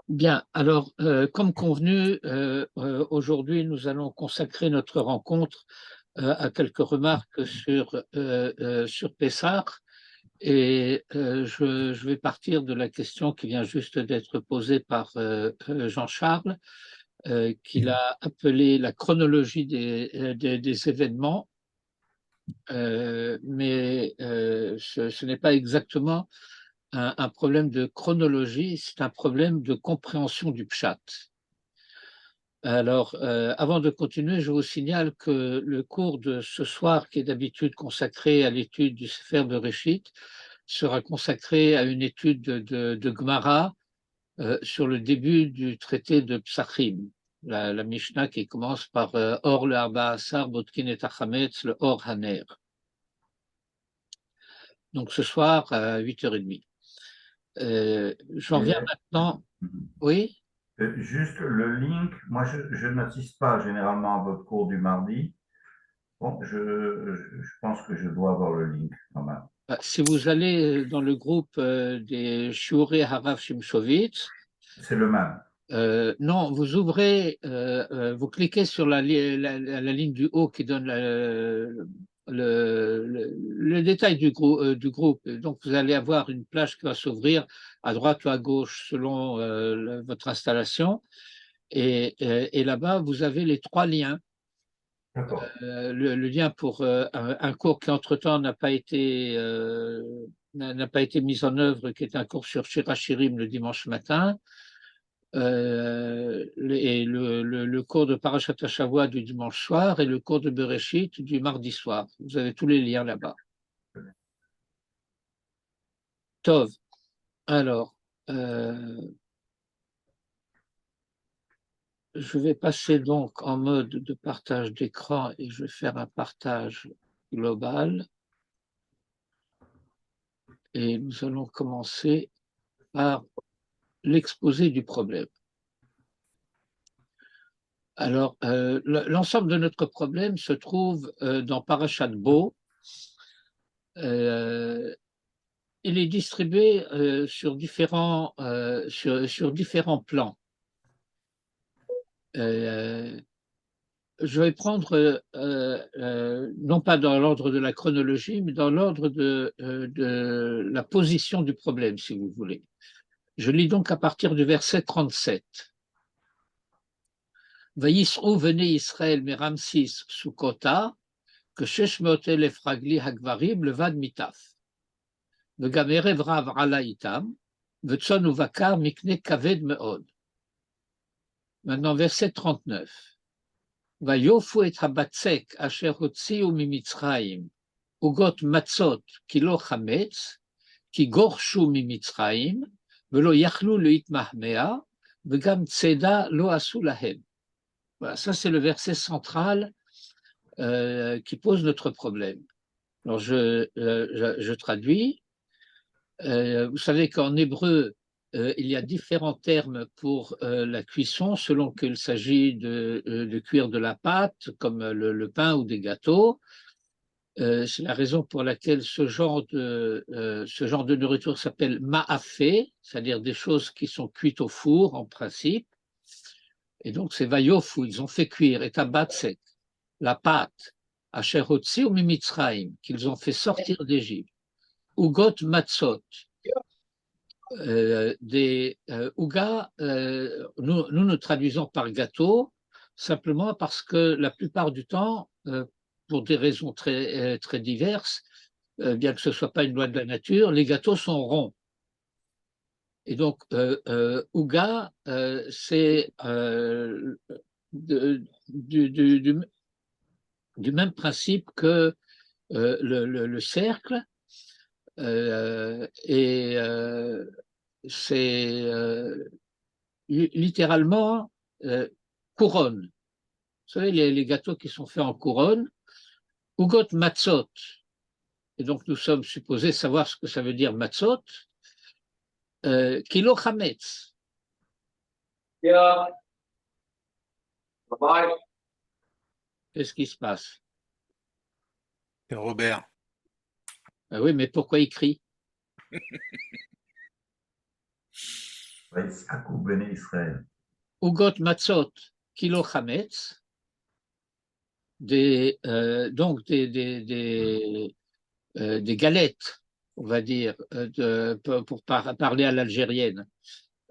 Bien, alors, comme convenu, aujourd'hui, nous allons consacrer notre rencontre à quelques remarques sur Pessah. Et je vais partir de la question qui vient juste d'être posée par Jean-Charles, qu'il a appelée la chronologie des événements, mais ce n'est pas exactement un problème de chronologie, c'est un problème de compréhension du pshat. Alors, avant de continuer, je vous signale que le cours de ce soir, qui est d'habitude consacré à l'étude du Sefer Bereshit, sera consacré à une étude de Gemara sur le début du traité de Psachim, la Mishnah qui commence par Or le Arba Asar, Botkin et Tachametz, le Or Haner. Donc ce soir à 8h30. J'en viens Et maintenant. Oui? juste le link, moi je n'assiste pas généralement à votre cours du mardi. Bon, je pense que je dois avoir le link quand même. Si vous allez dans le groupe des Shiurei Harav Shimshovitz, C'est le même. non, vous ouvrez, vous cliquez sur la ligne du haut qui donne le détail du groupe. Donc, vous allez avoir une plage qui va s'ouvrir à droite ou à gauche selon votre installation. Et là-bas, vous avez les trois liens. D'accord. Le lien pour un cours qui, entre-temps, n'a pas été mis en œuvre, qui est un cours sur Shirachirim le dimanche matin. Et le cours de Parashat Shavua du dimanche soir et le cours de Bereshit du mardi soir. Vous avez tous les liens là-bas. Tov. Alors, euh, je vais passer donc en mode de partage d'écran et je vais faire un partage global. Et nous allons commencer par l'exposé du problème. Alors, l'ensemble de notre problème se trouve dans Parashat Bo. Il est distribué sur différents plans. Je vais prendre, non pas dans l'ordre de la chronologie, mais dans l'ordre de la position du problème, si vous voulez. Je lis donc à partir du verset 37. Vayisrou venez Israël meramsis sukota, que sheshmot elef ragli hagvarim levad mitaf. וגם ערב רב עלה איתם, וצאן ובקר מקנה כבד מאוד. Maintenant, verset 39. ויופו את הבצק אשר הוציאו ממצרים, עוגות מצות כי לא חמץ, כי גורשו ממצרים, ולא יכלו להתמהמה, וגם צידה לא עשו להם. Voilà, ça c'est le verset central qui pose notre problème. Alors je traduis. Vous savez qu'en hébreu, il y a différents termes pour la cuisson selon qu'il s'agit de cuire de la pâte, comme le pain ou des gâteaux. C'est la raison pour laquelle ce genre de nourriture s'appelle ma'afé, c'est-à-dire des choses qui sont cuites au four en principe. Et donc c'est vayofu, ils ont fait cuire, et tabatsek, la pâte, asher hotzi ou mimitzraim, qu'ils ont fait sortir d'Égypte. Ugot matzot, des ougas, nous traduisons par gâteau, simplement parce que la plupart du temps, pour des raisons très diverses, bien que ce ne soit pas une loi de la nature, les gâteaux sont ronds. Et donc, ouga, c'est du même principe que le cercle, et c'est littéralement couronne. Vous savez, les gâteaux qui sont faits en couronne, ugot matzot. Et donc, nous sommes supposés savoir ce que ça veut dire matzot. Kilo chametz. Yeah. Bye. Qu'est-ce qui se passe? C'est Robert. Oui, mais pourquoi il crie? Vaïshaku Bene Israël. Ugot matzot kilo chametz, donc des galettes, on va dire, pour parler à l'algérienne,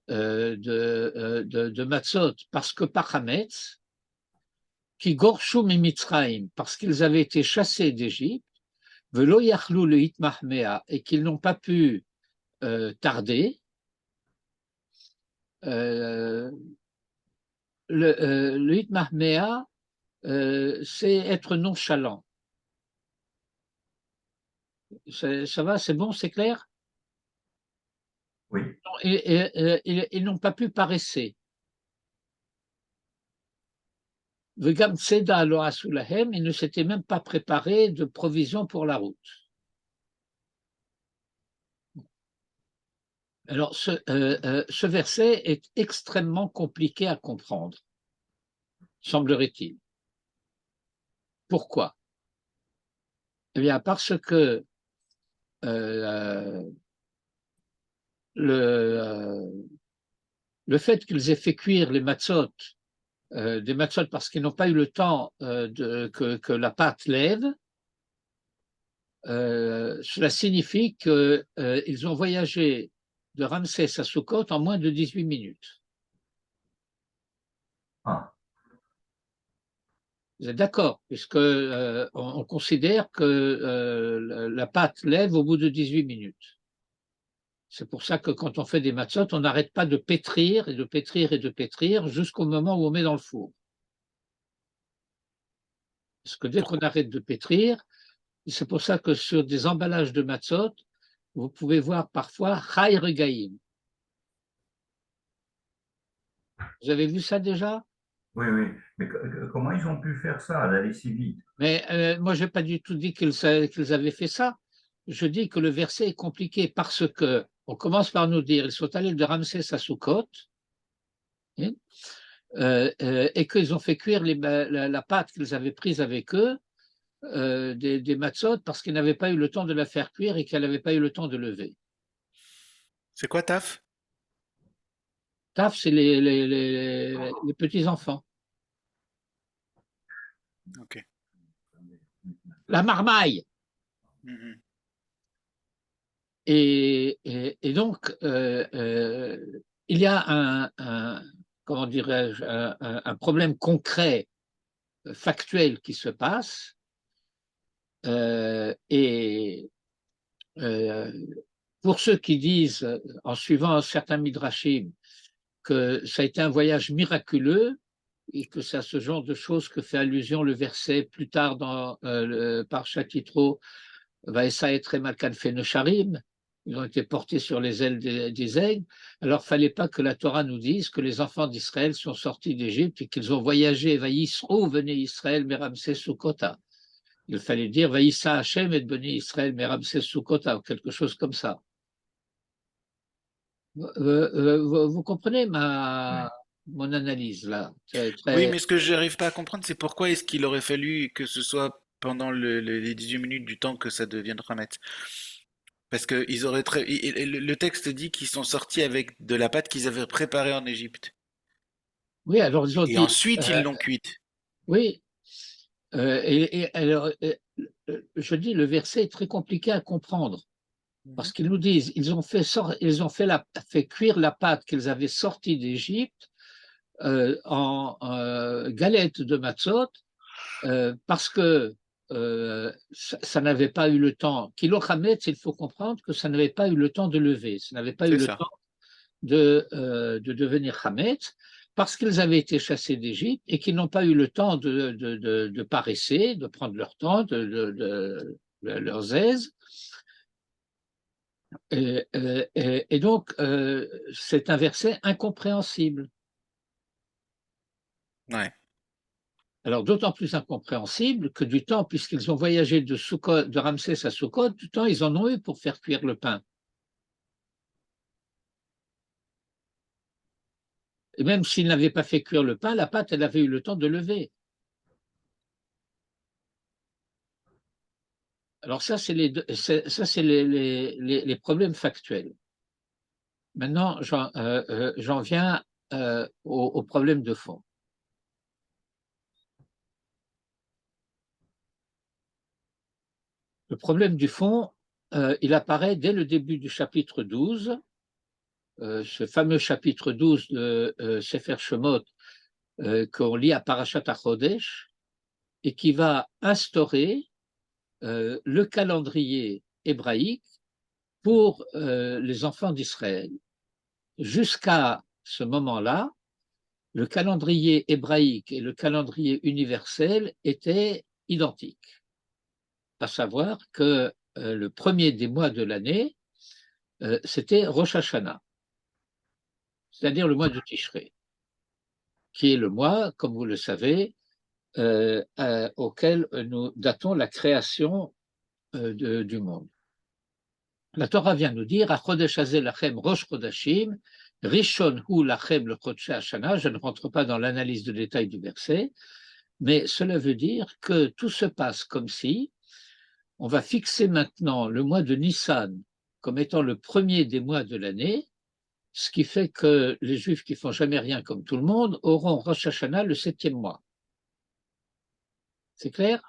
de matzot, parce que par chametz, qui gorshu mimitzraim, parce qu'ils avaient été chassés d'Égypte, velo yachlou le hitmahmea, et qu'ils n'ont pas pu tarder. Le hitmahmea, c'est être nonchalant. Ça va, c'est bon, c'est clair? Oui. Ils n'ont pas pu paresser. Vegam tseda lo asu lahem, ils ne s'étaient même pas préparés de provisions pour la route. Alors, ce verset est extrêmement compliqué à comprendre, semblerait-il. Pourquoi? Eh bien, parce que le fait qu'ils aient fait cuire les matzot, des matzot parce qu'ils n'ont pas eu le temps que la pâte lève, cela signifie qu'ils ont voyagé de Ramsès à Sukkot en moins de 18 minutes. Ah. Vous êtes d'accord, puisque on considère que la pâte lève au bout de 18 minutes. C'est pour ça que quand on fait des matzot, on n'arrête pas de pétrir et de pétrir et de pétrir jusqu'au moment où on met dans le four. Parce que dès qu'on arrête de pétrir, c'est pour ça que sur des emballages de matzot, vous pouvez voir parfois Chai Regaim. Vous avez vu ça déjà? Oui, oui. Mais comment ils ont pu faire ça, d'aller si vite? Mais moi, je n'ai pas du tout dit qu'ils avaient fait ça. Je dis que le verset est compliqué parce que on commence par nous dire ils sont allés de Ramsès à Sukkot hein, et qu'ils ont fait cuire la pâte qu'ils avaient prise avec eux, des matzot, parce qu'ils n'avaient pas eu le temps de la faire cuire et qu'elle n'avait pas eu le temps de lever. C'est quoi, taf? Taf, c'est les petits-enfants. Ok. La marmaille. Mhm. Et donc, il y a comment dirais-je, un problème concret, factuel qui se passe. Et pour ceux qui disent, en suivant certains midrashim, que ça a été un voyage miraculeux et que c'est à ce genre de choses que fait allusion le verset plus tard dans le Parshat Yitro, Vaïssa et Tremalkan Fenocharim, ils ont été portés sur les ailes des aigles. Alors, il ne fallait pas que la Torah nous dise que les enfants d'Israël sont sortis d'Égypte et qu'ils ont voyagé, Vaïsro, venez Israël, Meramsé Sukota. Il fallait dire Vaïssa Hachem et Beni Israël, Meramsé Sukota, ou quelque chose comme ça. Vous comprenez mon analyse là? Oui, mais ce que je n'arrive pas à comprendre, c'est pourquoi est-ce qu'il aurait fallu que ce soit pendant les 18 minutes du temps que ça devienne Ramet. Parce que le texte dit qu'ils sont sortis avec de la pâte qu'ils avaient préparée en Égypte. Oui, alors ils ont Et dit, ensuite, ils l'ont cuite. oui, alors, je dis, le verset est très compliqué à comprendre. Parce Mhm. qu'ils nous disent, ils ont fait cuire la pâte qu'ils avaient sortie d'Égypte en galettes de matzot, parce que ça n'avait pas eu le temps. Kilo chametz, il faut comprendre que ça n'avait pas eu le temps de lever, ça n'avait pas eu C'est le ça. temps de devenir chametz, parce qu'ils avaient été chassés d'Égypte et qu'ils n'ont pas eu le temps de paresser, de prendre leur temps, leurs aises. Et donc, c'est un verset incompréhensible. Ouais. Alors, d'autant plus incompréhensible que du temps, puisqu'ils ont voyagé de Ramsès à Sukkot, du temps, ils en ont eu pour faire cuire le pain. Et même s'ils n'avaient pas fait cuire le pain, la pâte, elle avait eu le temps de lever. Alors ça, c'est les problèmes factuels. Maintenant, j'en viens au problème de fond. Le problème du fond, il apparaît dès le début du chapitre 12, ce fameux chapitre 12 de Sefer Shemot qu'on lit à Parashat HaChodesh et qui va instaurer le calendrier hébraïque pour les enfants d'Israël. Jusqu'à ce moment-là, le calendrier hébraïque et le calendrier universel étaient identiques, à savoir que le premier des mois de l'année, c'était Rosh Hashanah, c'est-à-dire le mois de Tishré, qui est le mois, comme vous le savez, auquel nous datons la création du monde. La Torah vient nous dire Achodesh hazeh lachem rosh chodashim, rishon hu lachem le chodshei hashana. Je ne rentre pas dans l'analyse de détail du verset, mais cela veut dire que tout se passe comme si on va fixer maintenant le mois de Nissan comme étant le premier des mois de l'année, ce qui fait que les Juifs qui font jamais rien comme tout le monde auront Rosh Hashanah le 7e mois. C'est clair?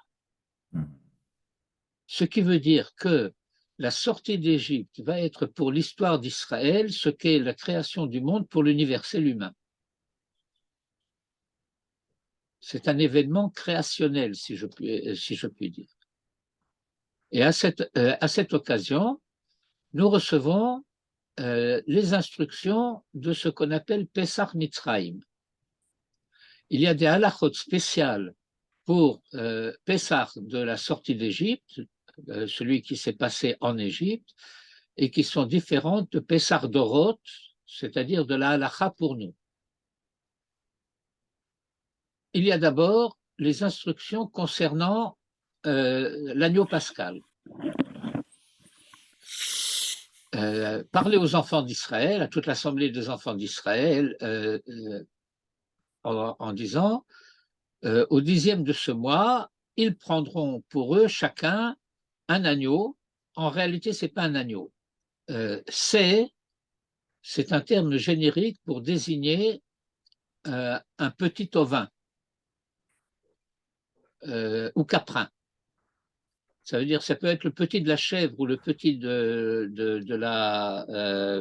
Ce qui veut dire que la sortie d'Égypte va être pour l'histoire d'Israël ce qu'est la création du monde pour l'universel humain. C'est un événement créationnel, si je puis dire. Et à cette occasion, nous recevons les instructions de ce qu'on appelle Pesach Mitzrayim. Il y a des halachot spéciales pour Pesach de la sortie d'Égypte, celui qui s'est passé en Égypte, et qui sont différentes de Pesach Dorot, c'est-à-dire de la halacha pour nous. Il y a d'abord les instructions concernant l'agneau pascal. Parler aux enfants d'Israël, à toute l'assemblée des enfants d'Israël, en disant au 10e de ce mois, ils prendront pour eux chacun un agneau. En réalité, ce n'est pas un agneau. C'est un terme générique pour désigner un petit ovin ou caprin. Ça veut dire ça peut être le petit de la chèvre ou le petit de la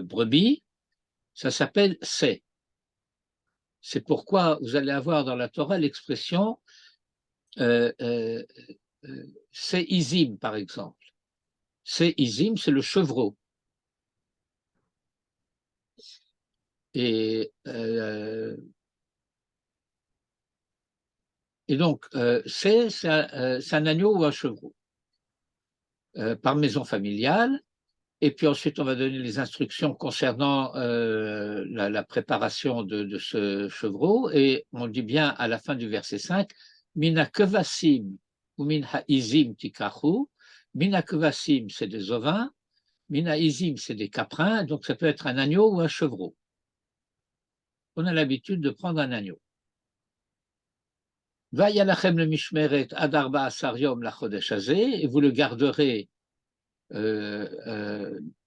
brebis. Ça s'appelle c'est. C'est pourquoi vous allez avoir dans la Torah l'expression c'est izim, par exemple. C'est izim, c'est le chevreau. Et donc, c'est un agneau ou un chevreau par maison familiale. Et puis ensuite, on va donner les instructions concernant la préparation de ce chevreau. Et on dit bien à la fin du verset 5, Mina kevasim ou min ha'izim tikachu. Mina kevasim, c'est des ovins. Mina izim, c'est des caprins. Donc, ça peut être un agneau ou un chevreau. On a l'habitude de prendre un agneau. Vaya lachem le mishmeret ad arba asar yom la chodesh hazeh, et vous le garderez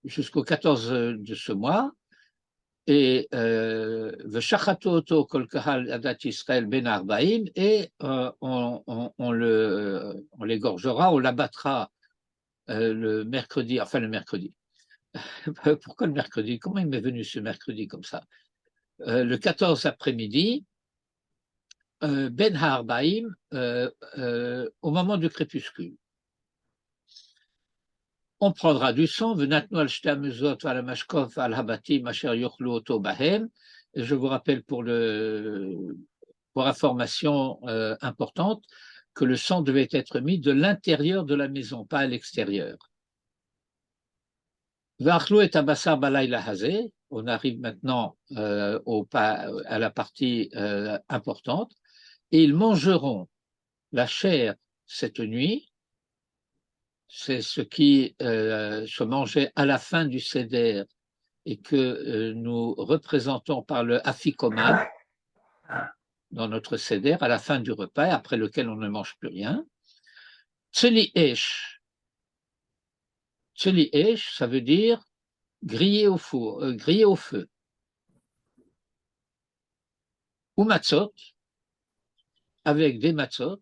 jusqu'au 14 de ce mois, et v'shachatu oto kol kahal adat Yisrael ben arbaim, et on l'égorgera, on l'abattra le mercredi, enfin le mercredi. Pourquoi le mercredi? Comment il m'est venu ce mercredi comme ça? Le 14 après-midi, Ben Ha'arbaim, au moment du crépuscule. On prendra du sang, venatnu al shte hamezot al mashkof al habatim asher yochlu oto bahem. Et je vous rappelle pour information importante que le sang devait être mis de l'intérieur de la maison, pas à l'extérieur. V'achlu et abasar balayla hazeh. On arrive maintenant à la partie importante. Et ils mangeront la chair cette nuit. C'est ce qui se mangeait à la fin du Seder et que nous représentons par le afikoman dans notre Seder, à la fin du repas, après lequel on ne mange plus rien. Tseli Esh. Tseli Esh, ça veut dire grillé au four, grillé au feu. Ou matzot, avec des matzot,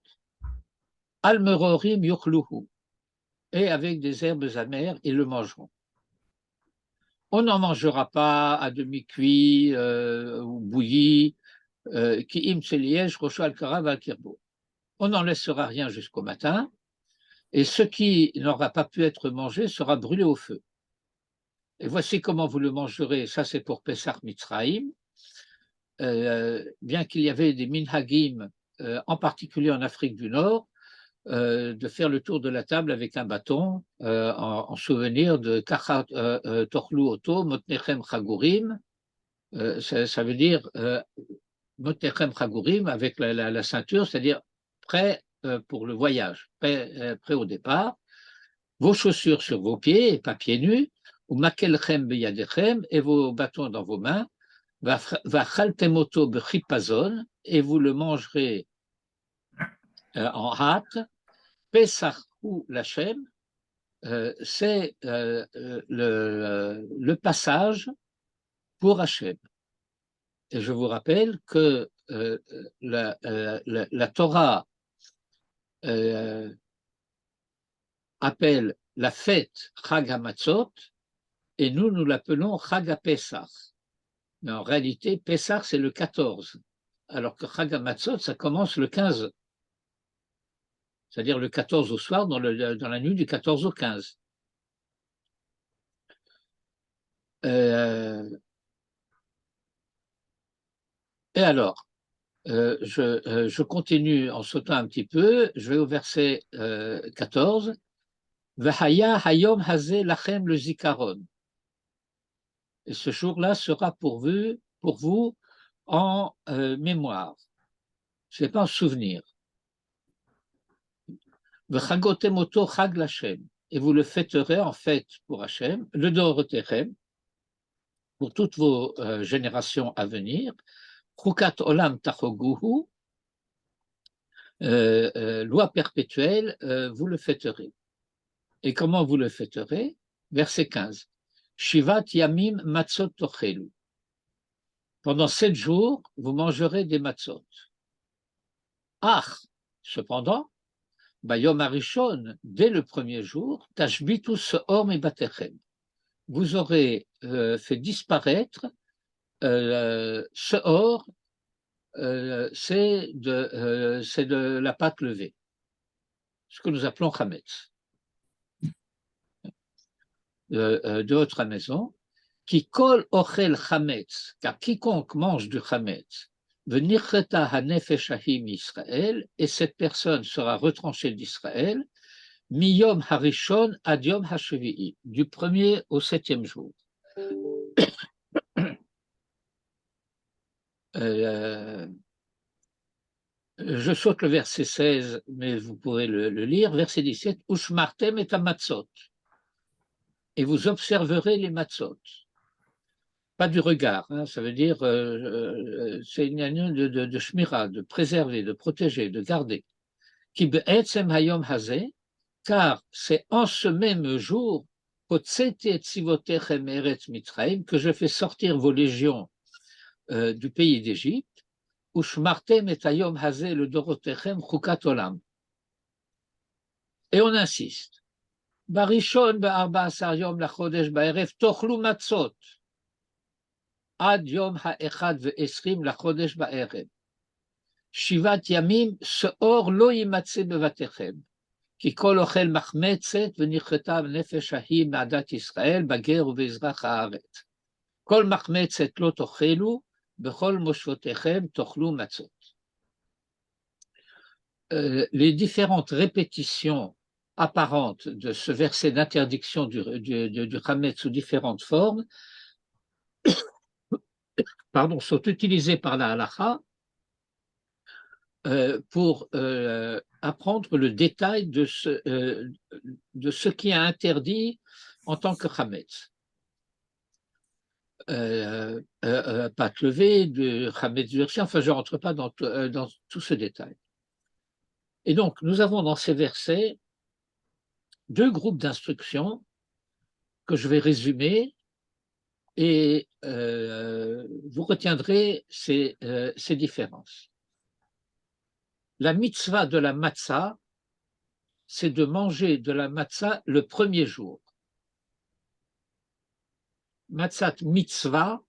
almerorim yuchluhu, et avec des herbes amères, ils le mangeront. On n'en mangera pas à demi-cuit ou bouilli, qui im tseliège, rocho al-karav al-kirbo. On n'en laissera rien jusqu'au matin, et ce qui n'aura pas pu être mangé sera brûlé au feu. Et voici comment vous le mangerez, ça c'est pour Pesach Mitzraïm, bien qu'il y avait des minhagim, en particulier en Afrique du Nord, de faire le tour de la table avec un bâton en souvenir de Kachat Tochlu Oto, Motnechem Chagurim, ça veut dire Motnechem Chagurim avec la ceinture, c'est-à-dire prêt pour le voyage, prêt au départ, vos chaussures sur vos pieds et pas pieds nus, ou Makelchem Beyadechem et vos bâtons dans vos mains, Vachaltemoto Bechipazon et vous le mangerez en hâte. Pesach ou l'Hachem, c'est le passage pour Hachem. Et je vous rappelle que la Torah appelle la fête Chag HaMatzot et nous l'appelons Chag HaPesach. Mais en réalité, Pesach, c'est le 14, alors que Chag HaMatzot, ça commence le 15. C'est-à-dire le 14 au soir, dans la nuit du 14 au 15. Et alors, je continue en sautant un petit peu, je vais au verset 14. Vahaya hayom hazeh lachem le zikaron. Et ce jour-là sera pour vous en mémoire. Ce n'est pas en souvenir. V'chagotemoto chag l'Hachem. Et vous le fêterez en fête pour Hachem, le Dorotechem, pour toutes vos générations à venir. Chukat olam tachoguhu, loi perpétuelle, vous le fêterez. Et comment vous le fêterez? Verset 15. Shivat yamim matzot tochelu. Pendant 7 jours, vous mangerez des matzot. Cependant, Bayom Arishon, dès le premier jour, Tashbitu seor mebatechem. Vous aurez fait disparaître seor, c'est de la pâte levée, ce que nous appelons chametz. De votre maison, qui kol ochel chametz, car quiconque mange du chametz, v'nircheta hanefesh ahim Israël, et cette personne sera retranchée d'Israël, miyom harishon ad yom hashevi'i, du 1er au 7e jour. Je saute le verset 16, mais vous pourrez le lire. Verset 17, Ushmartem et amatzot. Et vous observerez les matzot. Pas du regard, hein, ça veut dire, c'est une union de shmira, de préserver, de protéger, de garder. Ki be'etzem hayom hazeh, car c'est en ce même jour que je fais sortir vos légions du pays d'Égypte. Ushmartem et hayom hazeh le dorotechem chukat olam. Et on insiste. Barishon be'arba asar yom lachodesh ba'erev tochlu matzot. Ad yom ha'echad ve'esrim lachodesh ba'erev. Shivat yamim seor lo yimatze bevatechem. כי כל אוכל מחמצת ונרחתה בנפש ההיא מעדת ישראל בגר ובאזרח הארץ. כל מחמצת לא תאכלו, בכל מושבותיכם תאכלו מצות. Les différentes répétitions apparentes de ce verset d'interdiction du chametz sous différentes formes sont utilisées par la halakha pour apprendre le détail de ce qui est interdit en tant que chametz. Pâte levée, de chametz durci, enfin je ne rentre pas dans tout ce détail. Et donc nous avons dans ces versets 2 groupes d'instructions que je vais résumer et vous retiendrez ces différences. La mitzvah de la matzah, c'est de manger de la matzah le premier jour. Matzat mitzvah,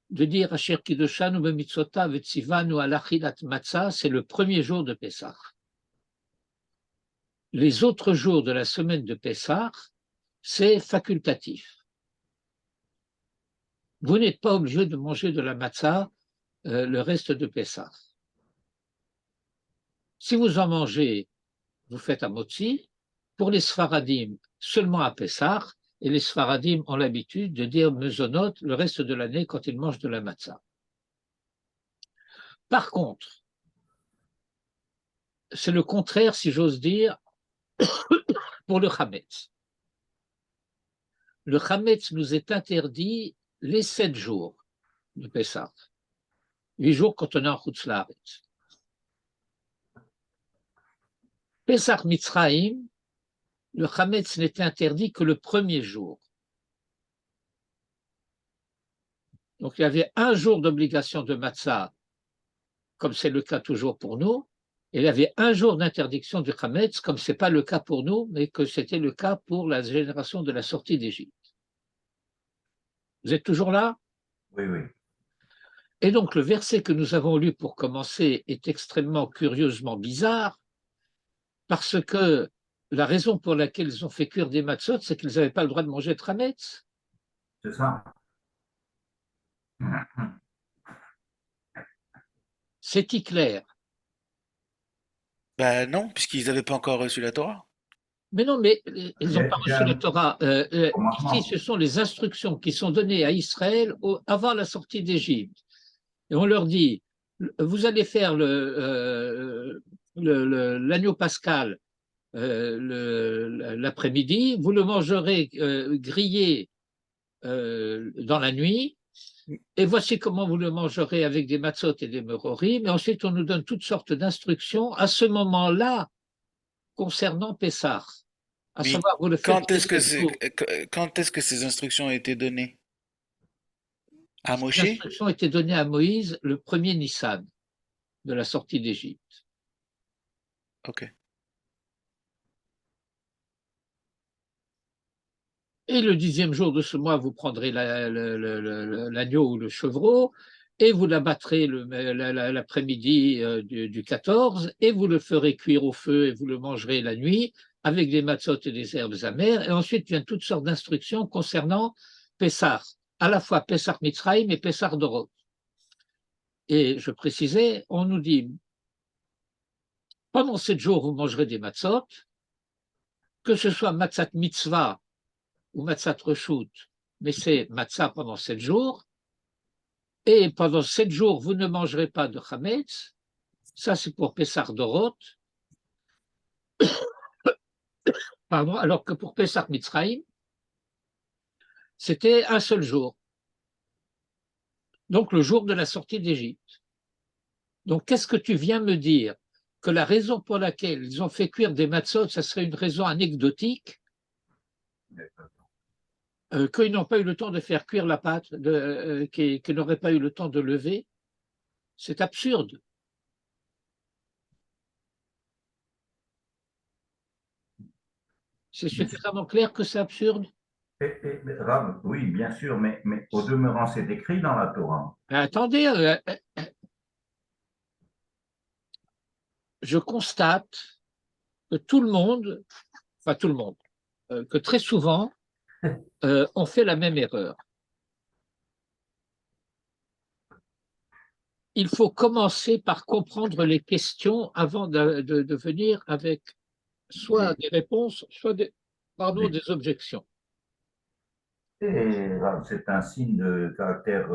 de dire Asher Kiddushanu b'mitzvota v'tzivanu al achilat matzah, c'est le premier jour de Pessah. Les autres jours de la semaine de Pessah, c'est facultatif. Vous n'êtes pas obligé de manger de la matzah le reste de Pessah. Si vous en mangez, vous faites un motzi. Pour les Sfaradim, seulement à Pessah, et les Sfaradim ont l'habitude de dire mezonot le reste de l'année quand ils mangent de la matzah. Par contre, c'est le contraire, si j'ose dire, pour le Chametz. Le Chametz nous est interdit les 7 jours de Pessah, 8 jours quand on est en Chutz La'aretz. Pessah Mitzrayim, le Chametz n'est interdit que le premier jour. Donc il y avait un jour d'obligation de matzah, comme c'est le cas toujours pour nous, et il y avait un jour d'interdiction du Chametz, comme ce n'est pas le cas pour nous, mais que c'était le cas pour la génération de la sortie d'Égypte. Vous êtes toujours là? Oui, oui. Et donc le verset que nous avons lu pour commencer est extrêmement curieusement bizarre, parce que la raison pour laquelle ils ont fait cuire des matzot, c'est qu'ils n'avaient pas le droit de manger de Chametz. C'est ça. C'est-il clair? Bah non, puisqu'ils n'avaient pas encore reçu la Torah. Mais non, mais ils n'ont pas reçu la Torah. Ici, Commencement. ce sont les instructions qui sont données à Israël avant la sortie d'Égypte. Et on leur dit, vous allez faire l'agneau pascal l'après-midi, vous le mangerez grillé dans la nuit, et voici comment vous le mangerez avec des matzot et des merorim. Mais ensuite, on nous donne toutes sortes d'instructions à ce moment-là concernant Pessah. À Mais savoir, vous le faites quand est-ce que les 7 jours. quand est-ce que ces instructions ont été données? À Ces Moshe? instructions étaient données à Moïse le 1er Nissan de la sortie d'Égypte. Ok. Et le 10e jour de ce mois, vous prendrez l'agneau ou le chevreau, et vous l'abattrez l'après-midi du 14, et vous le ferez cuire au feu, et vous le mangerez la nuit, avec des matzot et des herbes amères. Et ensuite viennent toutes sortes d'instructions concernant Pessah, à la fois Pessah Mitzrayim et Pessah Dorot. Et je précisais, on nous dit, pendant 7 jours, vous mangerez des matzot, que ce soit matzat mitzvah ou matzat reshut, mais c'est matzah pendant 7 jours, et pendant 7 jours, vous ne mangerez pas de chametz. Ça, c'est pour Pessah Dorot. Pardon, alors que pour Pessah Mitzrayim, c'était un seul jour. Donc, le jour de la sortie d'Égypte. Donc, qu'est-ce que tu viens me dire? Que la raison pour laquelle ils ont fait cuire des matzot, ça serait une raison anecdotique, qu'ils n'ont pas eu le temps de faire cuire la pâte, qu'ils n'auraient pas eu le temps de lever? C'est absurde. C'est suffisamment clair que c'est absurde? Rav, oui, bien sûr, mais au demeurant, c'est écrit dans la Torah. Mais attendez, je constate que tout le monde, enfin tout le monde, que très souvent, on fait la même erreur. Il faut commencer par comprendre les questions avant de venir avec soit des réponses, soit des objections. Et Rav, c'est un signe de caractère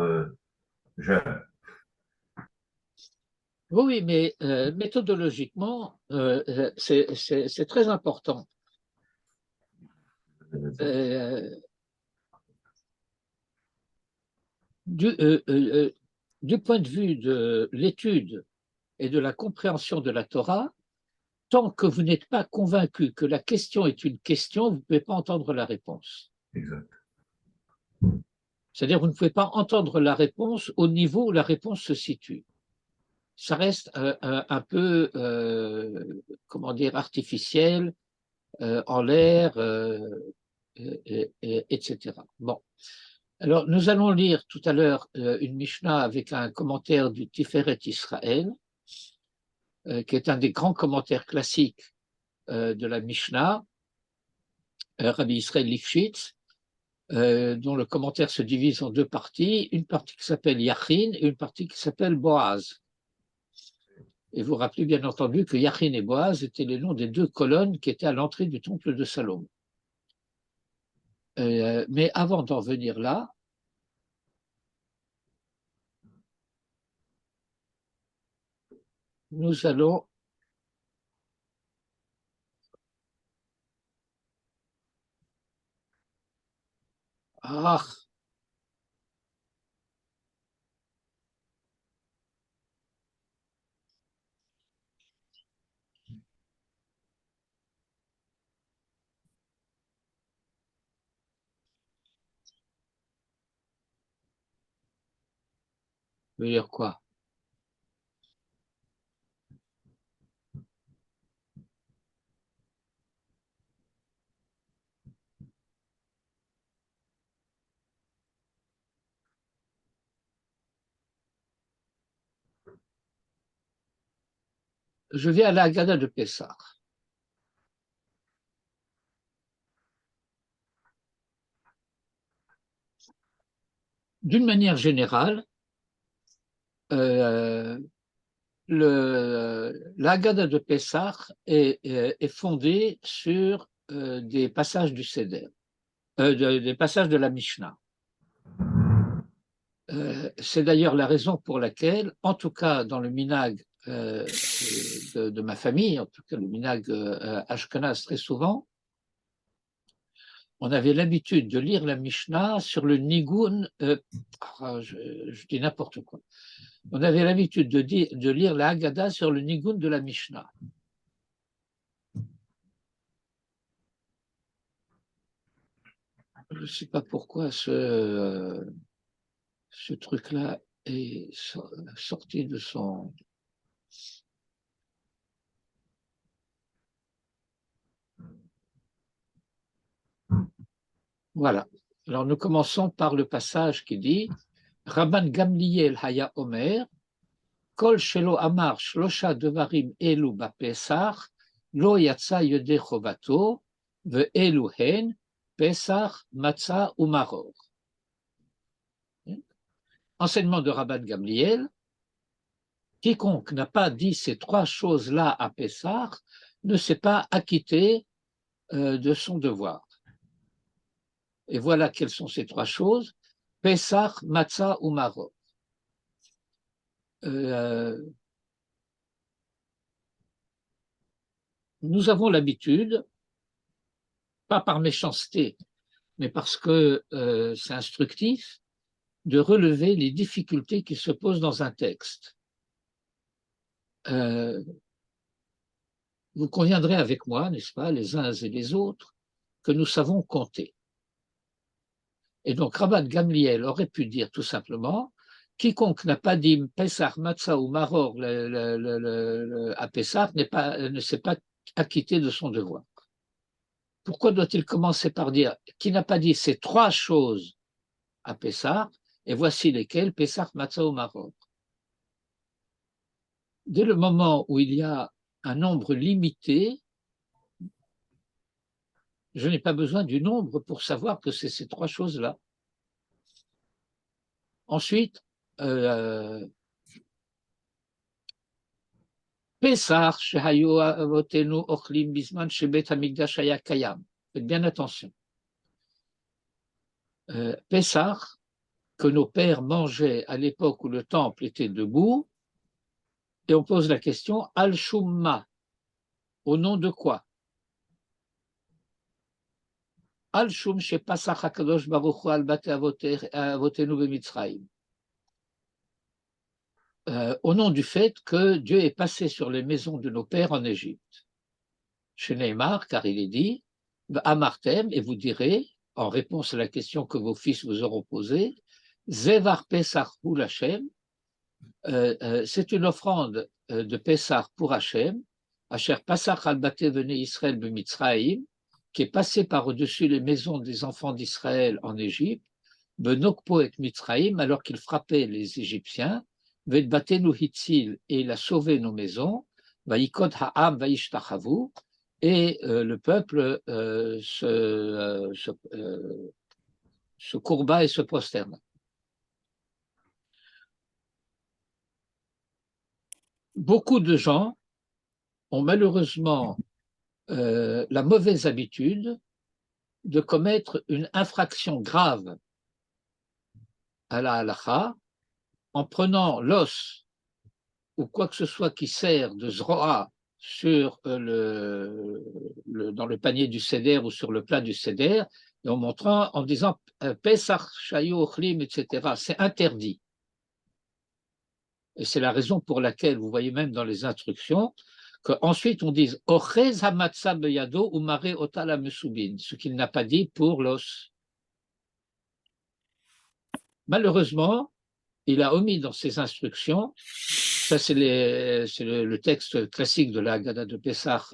jeune. Oui, mais méthodologiquement, c'est très important. Du point de vue de l'étude et de la compréhension de la Torah, tant que vous n'êtes pas convaincu que la question est une question, vous ne pouvez pas entendre la réponse. Exact. C'est-à-dire vous ne pouvez pas entendre la réponse au niveau où la réponse se situe. Ça reste un peu, comment dire, artificiel, en l'air, etc. Bon. Alors, nous allons lire tout à l'heure une Mishnah avec un commentaire du Tiferet Israël, qui est un des grands commentaires classiques de la Mishnah, Rabbi Israël Lifshitz, dont le commentaire se divise en deux parties, une partie qui s'appelle Yachin et une partie qui s'appelle Boaz. Et vous rappelez bien entendu que Yachin et Boaz étaient les noms des deux colonnes qui étaient à l'entrée du temple de Salomon. Mais avant d'en venir là, nous allons dire quoi? Je vais à la Haggadah de Pessah. D'une manière générale, la Haggadah de Pessah est fondée sur des passages du Seder, des passages de la Mishnah. C'est d'ailleurs la raison pour laquelle, en tout cas dans le minhag de ma famille, en tout cas le minhag ashkenaz très souvent, on avait l'habitude de lire la Mishnah sur le nigun, je dis n'importe quoi, on avait l'habitude de lire la Haggadah sur le nigun de la Mishnah. Je ne sais pas pourquoi ce truc-là est sorti de son... Voilà. Alors nous commençons par le passage qui dit Rabban Gamliel Haya Omer, Kol Shelo Amar Shlosha Devarim Elu Bapesach, Lo Yatsa Yode Chovato, Ve Elu Hen, Pesach, Matzah ou Maror. Enseignement de Rabban Gamliel, quiconque n'a pas dit ces trois choses-là à Pessah ne s'est pas acquitté de son devoir. Et voilà quelles sont ces trois choses, Pesach, Matzah ou Maror. Nous avons l'habitude, pas par méchanceté, mais parce que c'est instructif, de relever les difficultés qui se posent dans un texte. Vous conviendrez avec moi, n'est-ce pas, les uns et les autres, que nous savons compter. Et donc, Rabban Gamliel aurait pu dire tout simplement, quiconque n'a pas dit Pesach, Matzah ou Maror à Pesach ne s'est pas acquitté de son devoir. Pourquoi doit-il commencer par dire qui n'a pas dit ces trois choses à Pesach, et voici lesquelles, Pesach, Matzah ou Maror? Dès le moment où il y a un nombre limité, je n'ai pas besoin du nombre pour savoir que c'est ces trois choses-là. Ensuite, Pesach, shehayu avotenu ochlim bisman shebet hamikdash haya kayam. Faites bien attention. Pesach, que nos pères mangeaient à l'époque où le temple était debout, et on pose la question, al-shumma, au nom de quoi? Al-shum shepasach hakadosh baruch hu al bate avotenu b'Mitzrayim. Au nom du fait que Dieu est passé sur les maisons de nos pères en Égypte. Chez Neymar, car il est dit, Amartem, et vous direz, en réponse à la question que vos fils vous auront posée, Zevar Pesach Hul Hashem, c'est une offrande de Pessah pour Hachem, Asher Pasach al Bate Vene Israël B'Mitzraïm, qui est passé par-dessus les maisons des enfants d'Israël en Égypte, Benokpo et Mitzraïm, alors qu'il frappait les Égyptiens, Vet Batenu Hitzil, et il a sauvé nos maisons, Vaikod Ha'am Vaishtachavu, et le peuple se courba et se prosterna. Beaucoup de gens ont malheureusement la mauvaise habitude de commettre une infraction grave à la halakha en prenant l'os ou quoi que ce soit qui sert de zroa sur dans le panier du seder ou sur le plat du seder, et en montrant, en disant Pesach, Shayu, Ochlim, etc. C'est interdit. Et c'est la raison pour laquelle, vous voyez même dans les instructions, qu'ensuite on dise Ochez hamatza beyado ou mare otala mesubin, ce qu'il n'a pas dit pour l'os. Malheureusement, il a omis dans ses instructions, ça c'est le texte classique de la Haggadah de Pessah,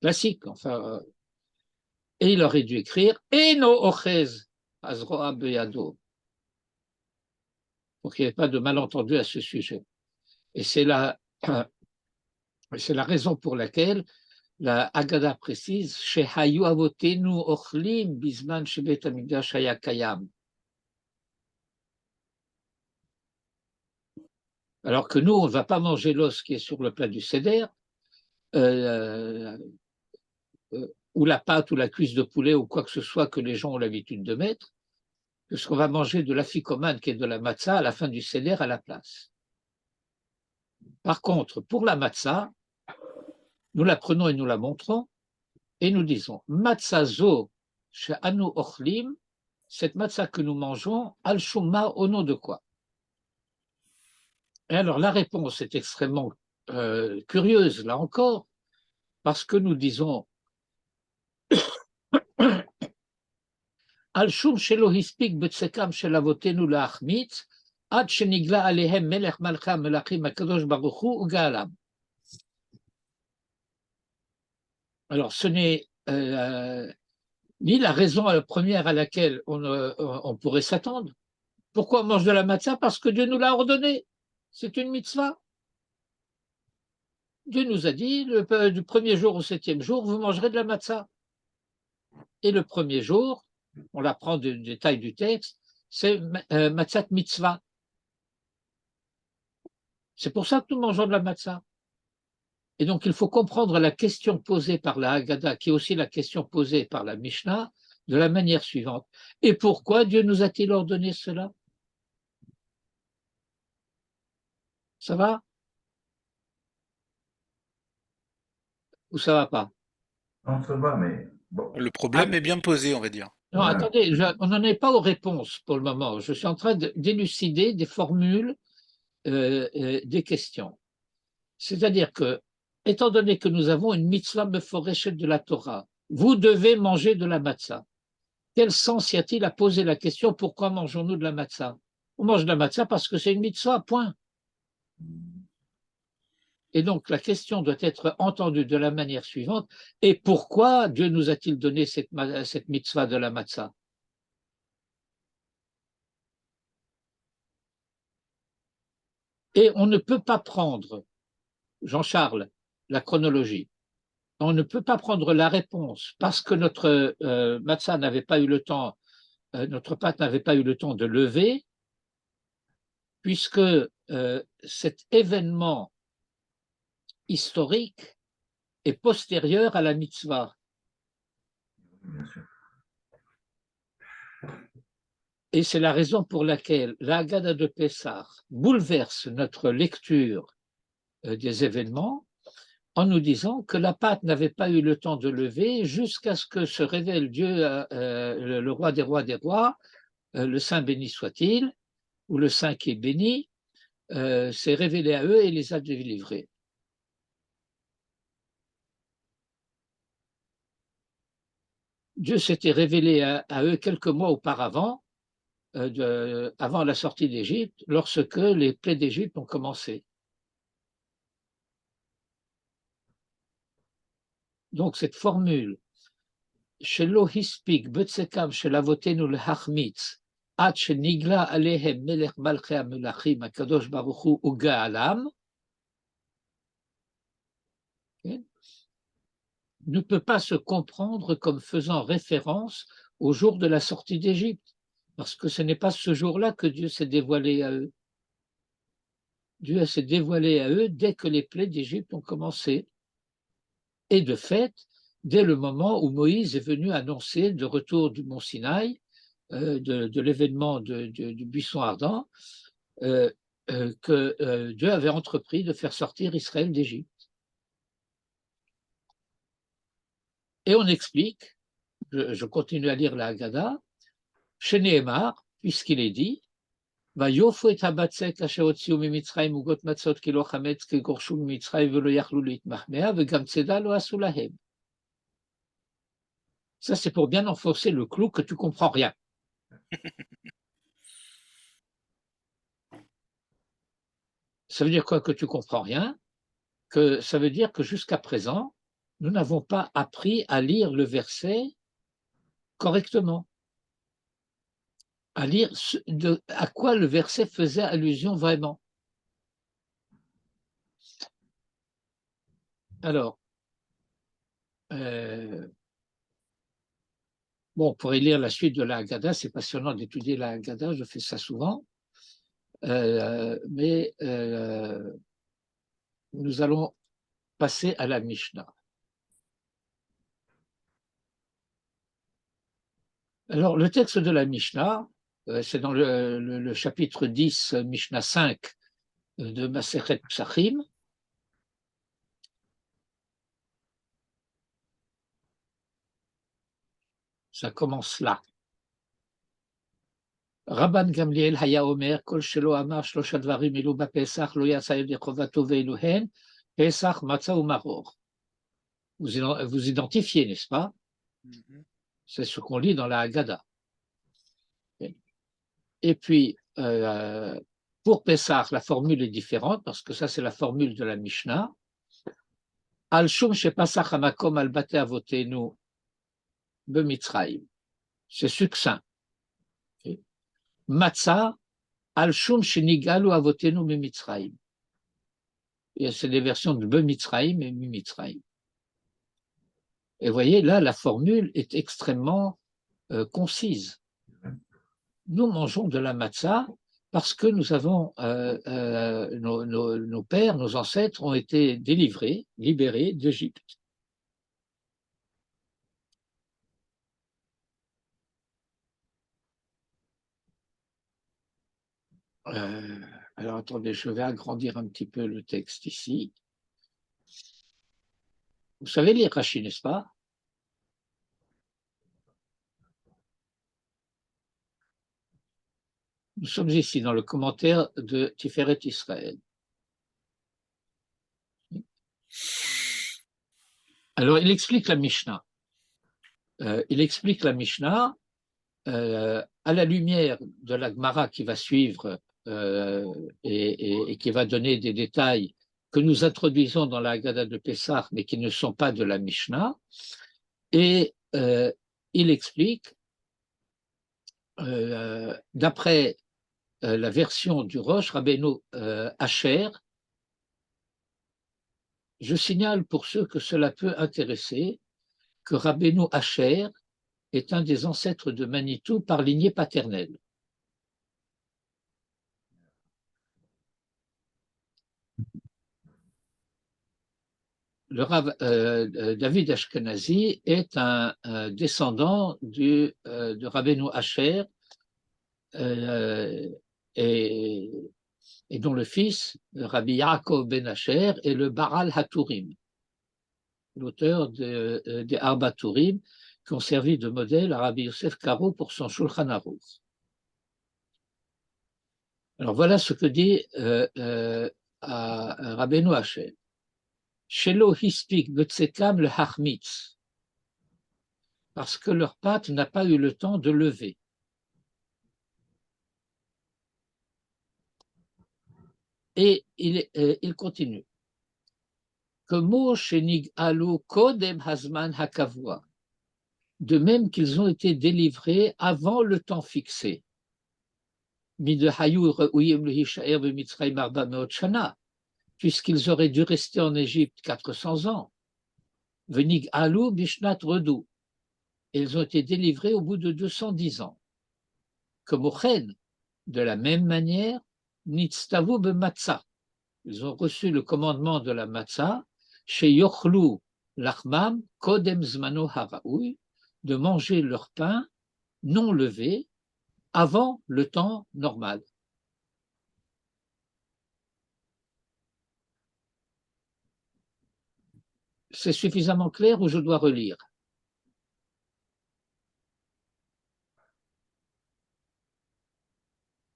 classique, enfin, et il aurait dû écrire Eno ochez azroa beyado, pour qu'il n'y ait pas de malentendu à ce sujet. Et c'est la raison pour laquelle la Haggadah précise Shehayu avotenu ochlim bisman shebet hamikdash haya kayam. Alors que nous, on ne va pas manger l'os qui est sur le plat du seder, ou la pâte ou la cuisse de poulet ou quoi que ce soit que les gens ont l'habitude de mettre, puisqu'on va manger de l'afikoman qui est de la matzah à la fin du seder à la place. Par contre, pour la matzah, nous la prenons et nous la montrons, et nous disons Matzazo she'anu ochlim, cette matzah que nous mangeons, al shumma, au nom de quoi? Et alors la réponse est extrêmement curieuse, là encore, parce que nous disons Al shum shelo hispik betsekam shel avotenu la'achmitz, ad shenigla alehem melech malcha melachim hakadosh baruch hu u'gaalam. Alors, ce n'est ni la raison première à laquelle on pourrait s'attendre. Pourquoi on mange de la matzah? Parce que Dieu nous l'a ordonné. C'est une mitzvah. Dieu nous a dit, du premier jour au 7e jour, vous mangerez de la matzah. Et le premier jour, on l'apprend du détail du texte, c'est matzat mitzvah. C'est pour ça que nous mangeons de la matzah. Et donc, il faut comprendre la question posée par la Haggadah, qui est aussi la question posée par la Mishnah, de la manière suivante. Et pourquoi Dieu nous a-t-il ordonné cela? Ça va? Ou ça va pas? Non, ça va, mais bon. Le problème est bien posé, on va dire. Non, Ouais. attendez, on n'en est pas aux réponses pour le moment. Je suis en train d'élucider des formules, des questions. C'est-à-dire que, étant donné que nous avons une mitzvah meforeshet de la Torah, vous devez manger de la matzah. Quel sens y a-t-il à poser la question pourquoi mangeons-nous de la matzah? On mange de la matzah parce que c'est une mitzvah, point. Et donc la question doit être entendue de la manière suivante. Et pourquoi Dieu nous a-t-il donné cette mitzvah de la matzah? Et on ne peut pas prendre, Jean-Charles, la chronologie. On ne peut pas prendre la réponse parce que notre matzah n'avait pas eu le temps, notre pâte n'avait pas eu le temps de lever, puisque cet événement historique est postérieur à la mitzvah. Bien sûr. Et c'est la raison pour laquelle la Haggadah de Pessah bouleverse notre lecture des événements en nous disant que la pâte n'avait pas eu le temps de lever jusqu'à ce que se révèle Dieu, le roi des rois, le Saint béni soit-il, ou le Saint qui est béni, s'est révélé à eux et les a délivrés. Dieu s'était révélé à eux quelques mois auparavant, avant la sortie d'Égypte, lorsque les plaies d'Égypte ont commencé. Donc cette formule, Shelo hispik betzekam shel avotenu lehachmitz, ad shenigla alehem melech malchei hamelachim akadosh baruch hu uga'alam, ne peut pas se comprendre comme faisant référence au jour de la sortie d'Égypte, parce que ce n'est pas ce jour-là que Dieu s'est dévoilé à eux. Dieu s'est dévoilé à eux dès que les plaies d'Égypte ont commencé. Et de fait, dès le moment où Moïse est venu annoncer de retour du mont Sinaï, de l'événement du buisson ardent, que Dieu avait entrepris de faire sortir Israël d'Égypte. Et on explique, je continue à lire la Haggadah, chez Nehemar, puisqu'il est dit, ויופו את הבצק אשר הוציאו ממצרים עוגות מצות כי לא חמץ כי גורשו ממצרים ולא יכלו להתמחמע וגם צידה לא עשו להם. Ça, c'est pour bien enfoncer le clou que tu comprends rien. Ça veut dire quoi que tu comprends rien? Que ça veut dire que jusqu'à présent, nous n'avons pas appris à lire le verset correctement, à lire à quoi le verset faisait allusion vraiment. Alors, bon, pour lire la suite de la Haggadah, c'est passionnant d'étudier la Haggadah, je fais ça souvent, mais nous allons passer à la Mishnah. Alors, le texte de la Mishnah, c'est dans le chapitre 10, Mishnah 5 de Masechet Psachim. Ça commence là. Rabban Gamliel Haya Omer, Kol Shelo Amar Shlosha Dvarim Elu Bapesach Lo Yatsa Yodei Chovato Ve'eluhen, Pesach Matzah Umaror. Vous identifiez, n'est-ce pas? C'est ce qu'on lit dans la Haggadah. Et puis, pour Pesach, la formule est différente, parce que ça, c'est la formule de la Mishnah. Al Shum Shepasach Hamakom Al Bate Avotenu Bemitzraim. C'est succinct. Matzah Al Shum Shenigalu Avotenu Bemitzraim. C'est des versions de Bemitzraim et Mimitzraim. Et vous voyez, là, la formule est extrêmement concise. Nous mangeons de la matzah parce que nous avons, nos pères, nos ancêtres ont été délivrés, libérés d'Égypte. Alors attendez, je vais agrandir un petit peu le texte ici. Vous savez lire Rashi, n'est-ce pas? Nous sommes ici dans le commentaire de Tiferet Israël. Alors, il explique la Mishnah. Il explique la Mishnah à la lumière de la Gemara qui va suivre et qui va donner des détails que nous introduisons dans la Haggadah de Pessah, mais qui ne sont pas de la Mishnah. Et il explique, d'après la version du Rosh Rabbeinu Asher, je signale pour ceux que cela peut intéresser que Rabbeinu Asher est un des ancêtres de Manitou par lignée paternelle. Le Rav David Ashkenazi est un descendant de Rabbeinu Asher et dont le fils, Rabbi Yaakov ben Asher, est le Baral Haturim, l'auteur des Arba Turim, qui ont servi de modèle à Rabbi Yosef Karo pour son Shulchan Aruch. Alors voilà ce que dit Rabbeinu Asher. Shelo hispik betsekam le hachmitz. parce que leur pâte n'a pas eu le temps de lever. Et il continue. Que Moshe nig'alu kodem hazman hakavua, de même qu'ils ont été délivrés avant le temps fixé. Puisqu'ils auraient dû rester en Égypte 400 ans. Venig alou bishnat redou. Ils ont été délivrés au bout de 210 ans. Comme Ochen, de la même manière, nitztavu b'matzah. Ils ont reçu le commandement de la matzah, chez yochlu lachmam kodem zmano haraoui, de manger leur pain non levé avant le temps normal. C'est suffisamment clair ou je dois relire?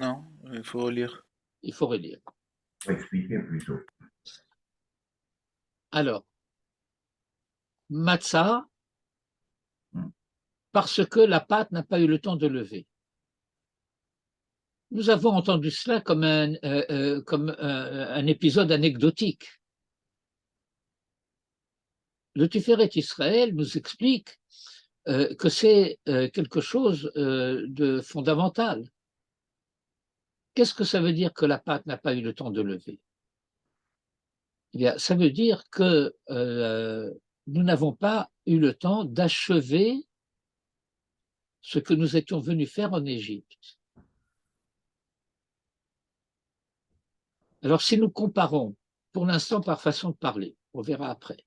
Non, il faut relire. Il faut relire. Pour expliquer plutôt. Alors, matzah, parce que la pâte n'a pas eu le temps de lever. Nous avons entendu cela comme un épisode anecdotique. Le Tiferet Israël nous explique que c'est quelque chose de fondamental. Qu'est-ce que ça veut dire que la pâte n'a pas eu le temps de lever? Eh bien, ça veut dire que nous n'avons pas eu le temps d'achever ce que nous étions venus faire en Égypte. Alors, si nous comparons, pour l'instant par façon de parler, on verra après,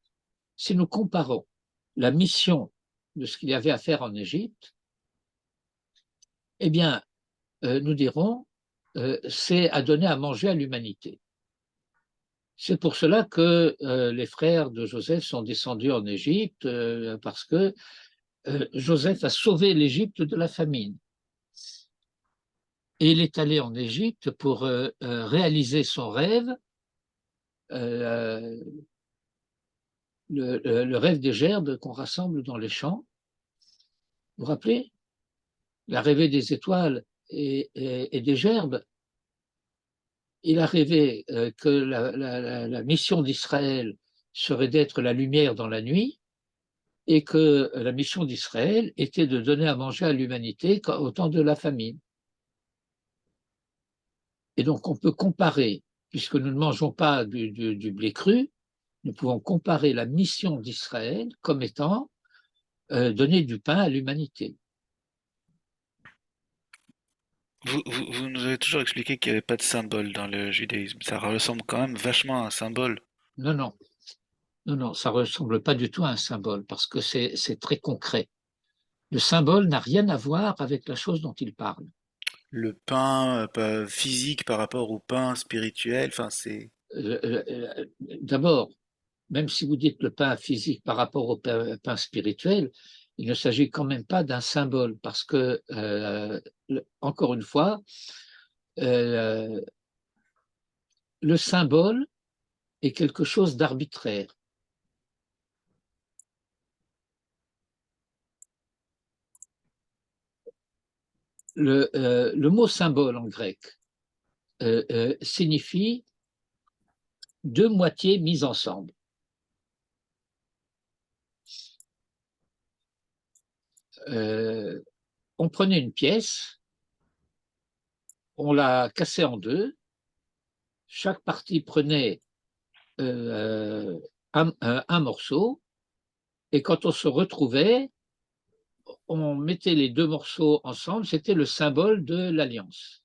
si nous comparons la mission de ce qu'il y avait à faire en Égypte, eh bien, nous dirons, c'est à donner à manger à l'humanité. C'est pour cela que les frères de Joseph sont descendus en Égypte, parce que Joseph a sauvé l'Égypte de la famine. Et il est allé en Égypte pour réaliser son rêve, le rêve des gerbes qu'on rassemble dans les champs. Vous vous rappelez? Il a rêvé des étoiles et des gerbes. Il a rêvé que la mission d'Israël serait d'être la lumière dans la nuit et que la mission d'Israël était de donner à manger à l'humanité au temps de la famine. Et donc, on peut comparer, puisque nous ne mangeons pas du blé cru, nous pouvons comparer la mission d'Israël comme étant donner du pain à l'humanité. Vous nous avez toujours expliqué qu'il n'y avait pas de symbole dans le judaïsme. Ça ressemble quand même vachement à un symbole. Non, non, non, non, ça ne ressemble pas du tout à un symbole, parce que c'est très concret. Le symbole n'a rien à voir avec la chose dont il parle. Le pain physique par rapport au pain spirituel, enfin c'est... D'abord, même si vous dites le pain physique par rapport au pain spirituel, il ne s'agit quand même pas d'un symbole, parce que, encore une fois, le symbole est quelque chose d'arbitraire. Le mot symbole en grec signifie deux moitiés mises ensemble. On prenait une pièce, on la cassait en deux, chaque partie prenait un morceau, et quand on se retrouvait, on mettait les deux morceaux ensemble, c'était le symbole de l'alliance.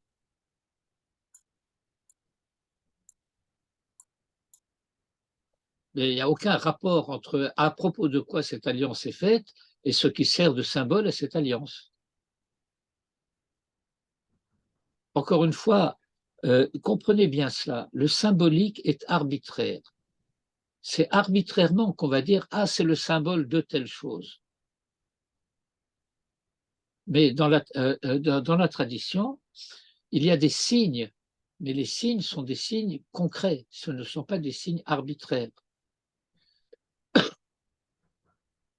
Mais il n'y a aucun rapport entre à propos de quoi cette alliance est faite et ce qui sert de symbole à cette alliance. Encore une fois, comprenez bien cela, le symbolique est arbitraire. C'est arbitrairement qu'on va dire « Ah, c'est le symbole de telle chose ». Mais dans la tradition, il y a des signes, mais les signes sont des signes concrets, ce ne sont pas des signes arbitraires.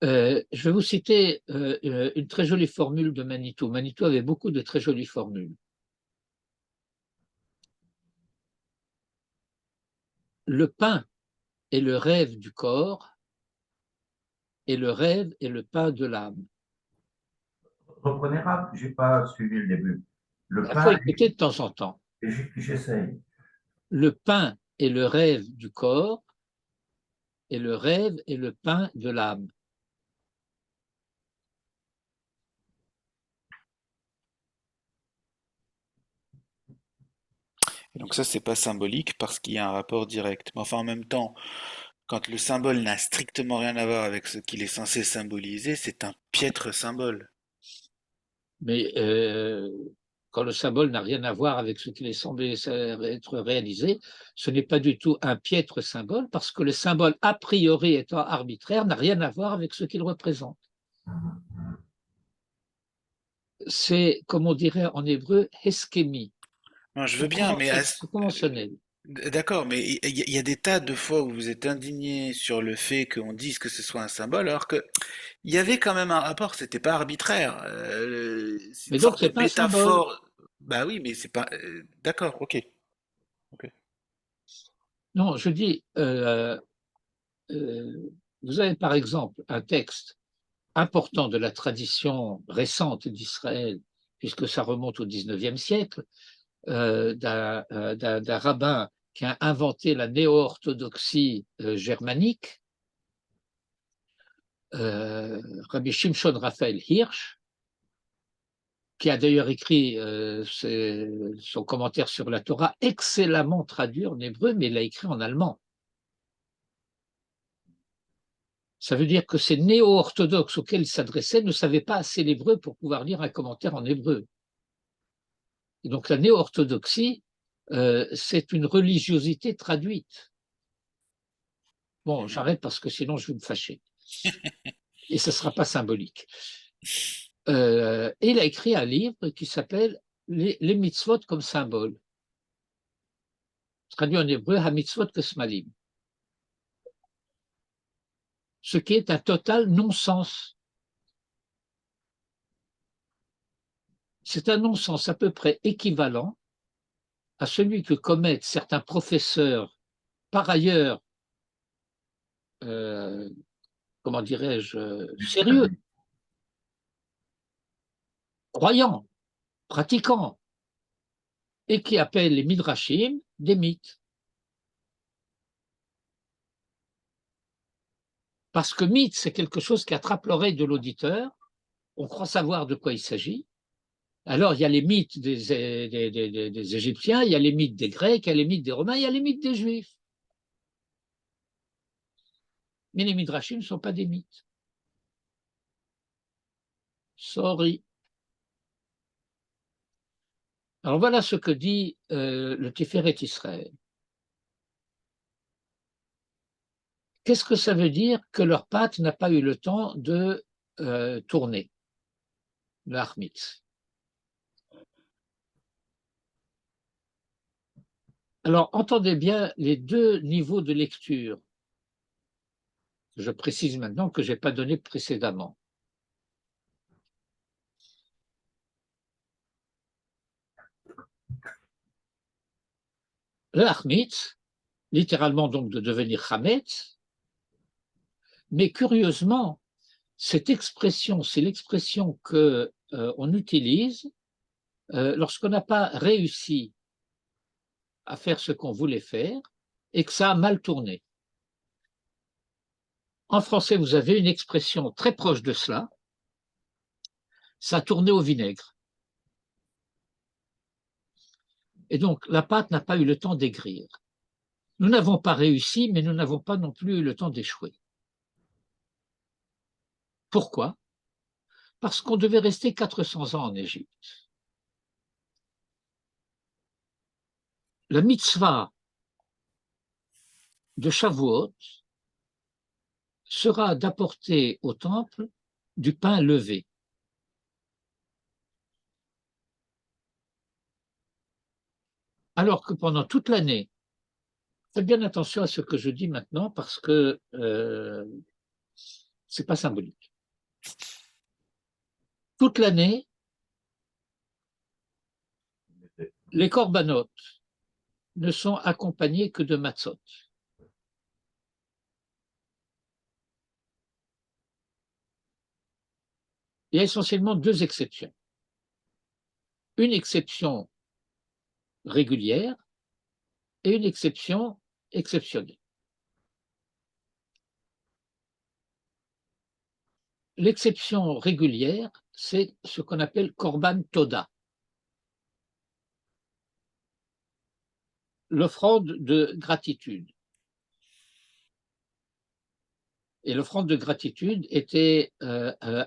Je vais vous citer une très jolie formule de Manitou. Manitou avait beaucoup de très jolies formules. Le pain est le rêve du corps et le rêve est le pain de l'âme. Reprenez rap, j'ai pas suivi le début. Le Il faut pain, écouter de temps en temps. j'essaye. Le pain est le rêve du corps et le rêve est le pain de l'âme. Et donc ça, c'est pas symbolique parce qu'il y a un rapport direct. Mais enfin, en même temps, quand le symbole n'a strictement rien à voir avec ce qu'il est censé symboliser, c'est un piètre symbole. Mais quand le symbole n'a rien à voir avec ce qu'il est semblé être réalisé, ce n'est pas du tout un piètre symbole, parce que le symbole, a priori étant arbitraire, n'a rien à voir avec ce qu'il représente. C'est, comme on dirait en hébreu, heskemi. Non, je veux C'est bien, mais conventionnel. d'accord, mais il y a des tas de fois où vous êtes indigné sur le fait qu'on dise que ce soit un symbole, alors que il y avait quand même un rapport, c'était pas arbitraire. C'est une Mais donc, sorte ce de n'est pas un symbole. métaphore. Bah oui, mais c'est pas. D'accord, ok. Ok. Non, je dis, vous avez par exemple un texte important de la tradition récente d'Israël, puisque ça remonte au XIXe siècle, d'un rabbin qui a inventé la néo-orthodoxie germanique, Rabbi Shimshon Raphaël Hirsch, qui a d'ailleurs écrit son commentaire sur la Torah, excellemment traduit en hébreu, mais il l'a écrit en allemand. Ça veut dire que ces néo-orthodoxes auxquels il s'adressait ne savaient pas assez l'hébreu pour pouvoir lire un commentaire en hébreu. Et donc la néo-orthodoxie, c'est une religiosité traduite. Bon, Mhm. j'arrête parce que sinon je vais me fâcher. Et ce ne sera pas symbolique. Et il a écrit un livre qui s'appelle Les mitzvot comme symbole. Traduit en hébreu, Ha-mitzvot kesmalim. Ce qui est un total non-sens. C'est un non-sens à peu près équivalent à celui que commettent certains professeurs, par ailleurs, euh, comment dirais-je, sérieux, croyants, pratiquants, et qui appellent les midrashim des mythes. Parce que mythe, c'est quelque chose qui attrape l'oreille de l'auditeur, on croit savoir de quoi il s'agit. Alors, il y a les mythes des Égyptiens, il y a les mythes des Grecs, il y a les mythes des Romains, il y a les mythes des Juifs. Mais les midrashim ne sont pas des mythes. Sorry. Alors voilà ce que dit le Tiferet Israël. Qu'est-ce que ça veut dire que leur pâte n'a pas eu le temps de tourner, l'Armitz? Alors, entendez bien les deux niveaux de lecture. Je précise maintenant que je n'ai pas donné précédemment. L'Armitz, littéralement donc de devenir Hametz, mais curieusement, cette expression, c'est l'expression qu'on utilise lorsqu'on n'a pas réussi à faire ce qu'on voulait faire et que ça a mal tourné. En français, vous avez une expression très proche de cela, ça a tourné au vinaigre. Et donc, la pâte n'a pas eu le temps d'aigrir. Nous n'avons pas réussi, mais nous n'avons pas non plus eu le temps d'échouer. Pourquoi? Parce qu'on devait rester 400 ans en Égypte. La mitzvah de Shavuot sera d'apporter au temple du pain levé. Alors que pendant toute l'année, faites bien attention à ce que je dis maintenant parce que c'est pas symbolique. Toute l'année, les korbanot ne sont accompagnés que de matzot. Il y a essentiellement deux exceptions. Une exception régulière et une exception exceptionnelle. L'exception régulière, c'est ce qu'on appelle korban toda, l'offrande de gratitude. Et l'offrande de gratitude était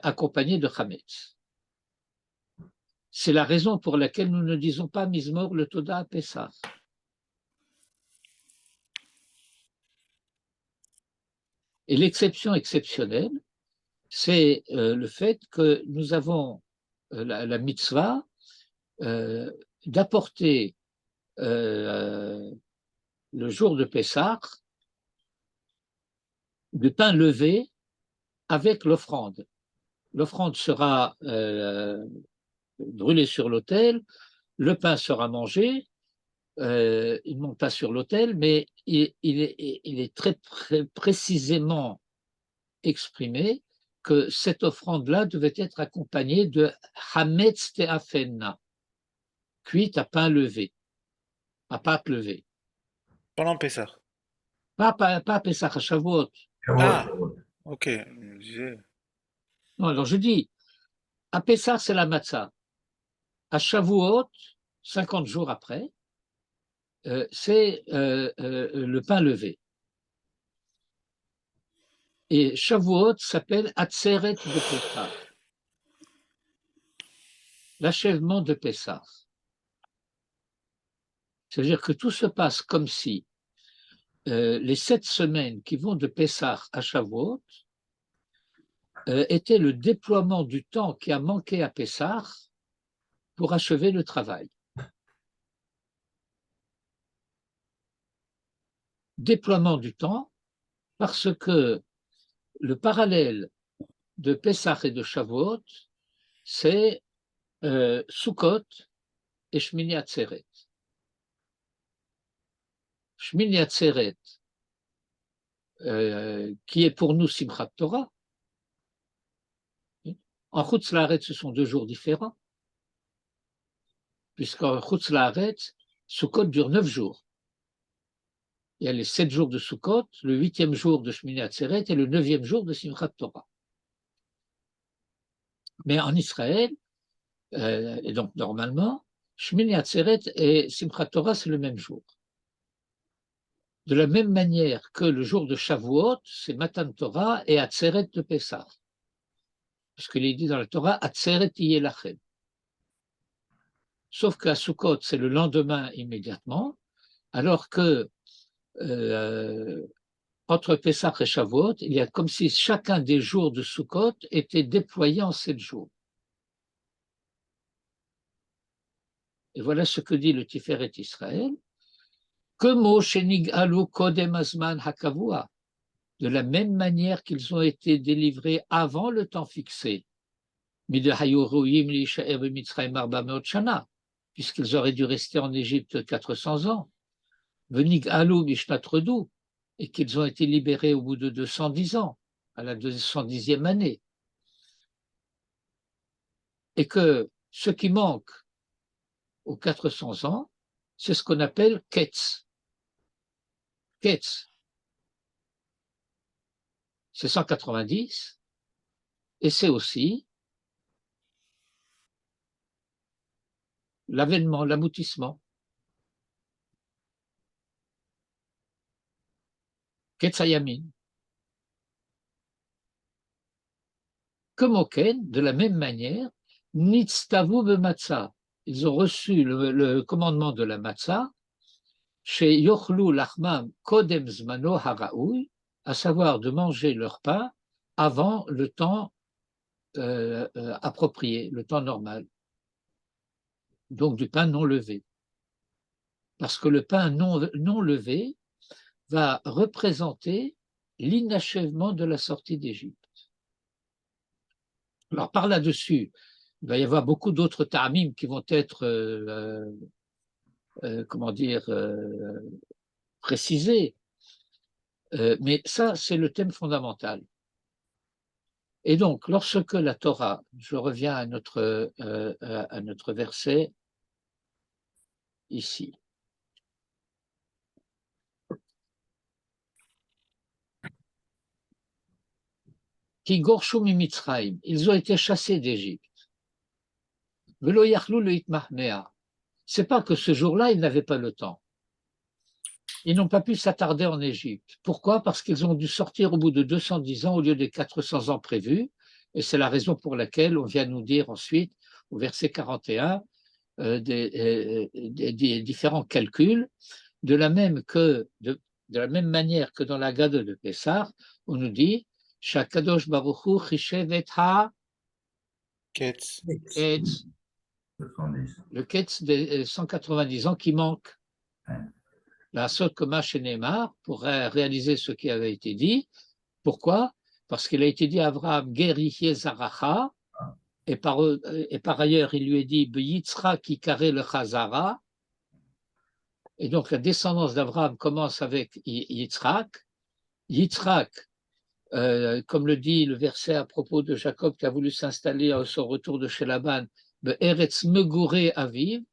accompagnée de chametz. C'est la raison pour laquelle nous ne disons pas Mizmor le Toda à Pessah. Et l'exception exceptionnelle, c'est le fait que nous avons la mitzvah d'apporter le jour de Pessah du pain levé avec l'offrande. L'offrande sera brûlée sur l'autel, le pain sera mangé, il ne monte pas sur l'autel, mais il est très précisément exprimé que cette offrande-là devait être accompagnée de Hametz Te'afenna, cuite à pain levé, à pâte levée. Pendant Pessah. Pas à Pessah, à Shavuot. Ah, ok. Je disais- Non, alors je dis, à Pessah, c'est la matzah. À Shavuot, 50 jours après, c'est le pain levé. Et Shavuot s'appelle Atzeret de Pessah, l'achèvement de Pessah. C'est-à-dire que tout se passe comme si les 7 semaines qui vont de Pessah à Shavuot étaient le déploiement du temps qui a manqué à Pessah pour achever le travail. Déploiement du temps parce que le parallèle de Pessah et de Shavuot, c'est Sukkot et Shmini Atzeret. Shmini Atzeret, qui est pour nous Simchat Torah. En Chutz La'aretz, ce sont 2 jours différents, puisqu'en Chutz La'aretz, Sukkot dure 9 jours. Il y a les 7 jours de Sukkot, le 8e jour de Shmini Atzeret et le 9e jour de Simchat Torah. Mais en Israël, et donc normalement, Shmini Atzeret et Simchat Torah, c'est le même jour. De la même manière que le jour de Shavuot, c'est Matan Torah et Atzeret de Pessah. Puisqu'il est dit dans la Torah, Atzeret Yelachem. Sauf qu'à Sukkot, c'est le lendemain immédiatement, alors que entre Pessah et Shavuot, il y a comme si chacun des jours de Sukkot était déployé en 7 jours. Et voilà ce que dit le Tiferet Israël. De la même manière qu'ils ont été délivrés avant le temps fixé, puisqu'ils auraient dû rester en Égypte 400 ans, et qu'ils ont été libérés au bout de 210 ans, à la 210e année, et que ce qui manque aux 400 ans, c'est ce qu'on appelle Ketz. Ketz, c'est 190, et c'est aussi l'avènement, l'aboutissement. Ketzayamin. Comme Oken, de la même manière, Nitztavu b'matzah. Ils ont reçu le commandement de la matzah, chez Yochlu Lachmam Kodem Zmano Haraoui, à savoir de manger leur pain avant le temps approprié, le temps normal. Donc du pain non levé. Parce que le pain non levé va représenter l'inachèvement de la sortie d'Égypte. Alors, par là-dessus, il va y avoir beaucoup d'autres ta'amim qui vont être, comment dire, précisés. Mais ça, c'est le thème fondamental. Et donc, lorsque la Torah, je reviens à notre verset ici. Ki gorshu mi Mitzrayim, ils ont été chassés d'Égypte. Velo yachlu le itmahmea. C'est pas que ce jour-là, ils n'avaient pas le temps. Ils n'ont pas pu s'attarder en Égypte. Pourquoi? Parce qu'ils ont dû sortir au bout de 210 ans au lieu des 400 ans prévus. Et c'est la raison pour laquelle on vient nous dire ensuite, au verset 41, des différents calculs, de la même manière que dans la Gade de Pessah, on nous dit Shakadosh Baruch Hu Chishev et Ha Ketz. Ketz, 70. le Ketz des 190 ans qui manque. Ouais. La Sot Koma Shenemar pour réaliser ce qui avait été dit. Pourquoi? Parce qu'il a été dit à Abraham Gerichie Zaracha, et par ailleurs il lui est dit Yitzra qui carré le Chazara. Et donc la descendance d'Abraham commence avec Yitzhak. Yitzhak, comme le dit le verset à propos de Jacob qui a voulu s'installer à son retour de chez Laban, Eretz Meguré Aviv,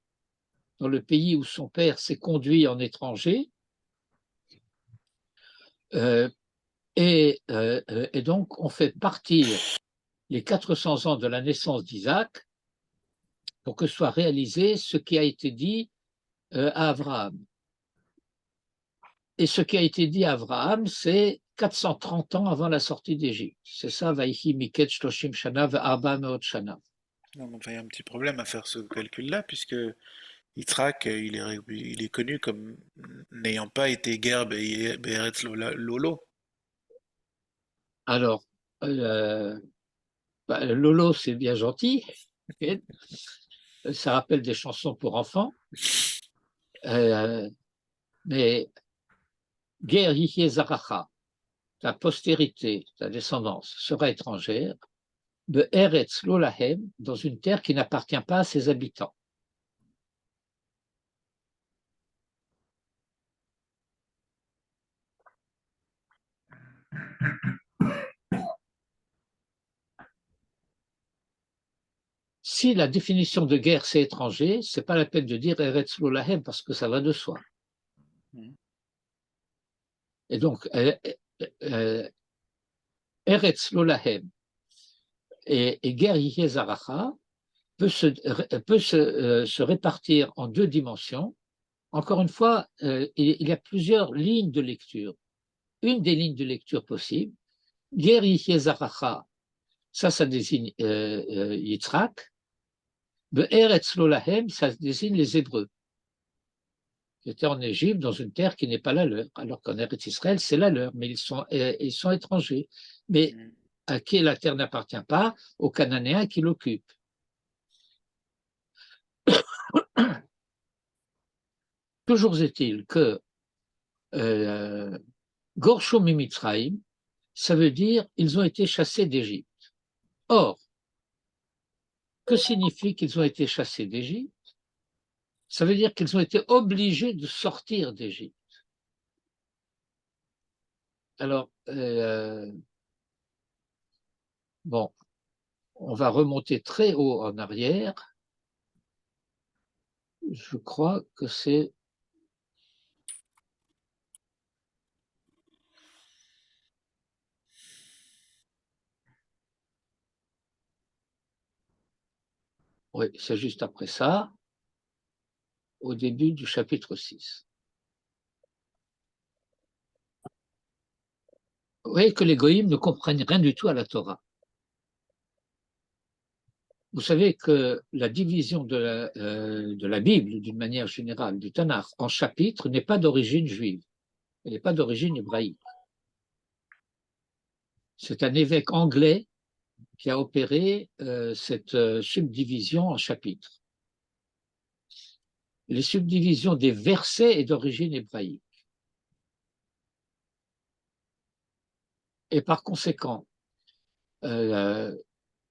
dans le pays où son père s'est conduit en étranger. Et donc, on fait partir les 400 ans de la naissance d'Isaac pour que soit réalisé ce qui a été dit à Abraham. Et ce qui a été dit à Abraham, c'est 430 ans avant la sortie d'Égypte. C'est ça, Vaïchi Miket Shloshim Shana Ve'arba Meot Shana. Non, mais il y a un petit problème à faire ce calcul-là, puisque Yitzhak, il est connu comme n'ayant pas été guerre Be'eretz Lolo. Alors, Lolo, c'est bien gentil. Ça rappelle des chansons pour enfants. Mais Ger Yihye Zaracha, ta postérité, ta descendance sera étrangère, de Eretz Lolahem, dans une terre qui n'appartient pas à ses habitants. Si la définition de guerre c'est étranger, c'est pas la peine de dire Eretz Lolahem parce que ça va de soi. Et donc, Eretz Lolahem et Ger Yihye Zaracha peut se répartir en deux dimensions. Encore une fois, il y a plusieurs lignes de lecture. Une des lignes de lecture possibles, Ger Yihye Zaracha, ça désigne Yitzhak. Eretz Lolahem, ça désigne les Hébreux, qui étaient en Égypte, dans une terre qui n'est pas la leur, alors qu'en Eretz Israël, c'est la leur, mais ils sont étrangers. Mais à qui la terre n'appartient pas, aux Cananéens qui l'occupent. Toujours est-il que Gorsho Mimitzraïm, ça veut dire ils ont été chassés d'Égypte. Or, que signifie qu'ils ont été chassés d'Égypte? Ça veut dire qu'ils ont été obligés de sortir d'Égypte. Alors, bon, on va remonter très haut en arrière. Je crois que c'est oui, c'est juste après ça, au début du chapitre 6. Vous voyez que les goïms ne comprennent rien du tout à la Torah. Vous savez que la division de la Bible, d'une manière générale, du Tanakh, en chapitres, n'est pas d'origine juive, elle n'est pas d'origine hébraïque. C'est un évêque anglais qui a opéré cette subdivision en chapitres. Les subdivisions des versets est d'origine hébraïque. Et par conséquent,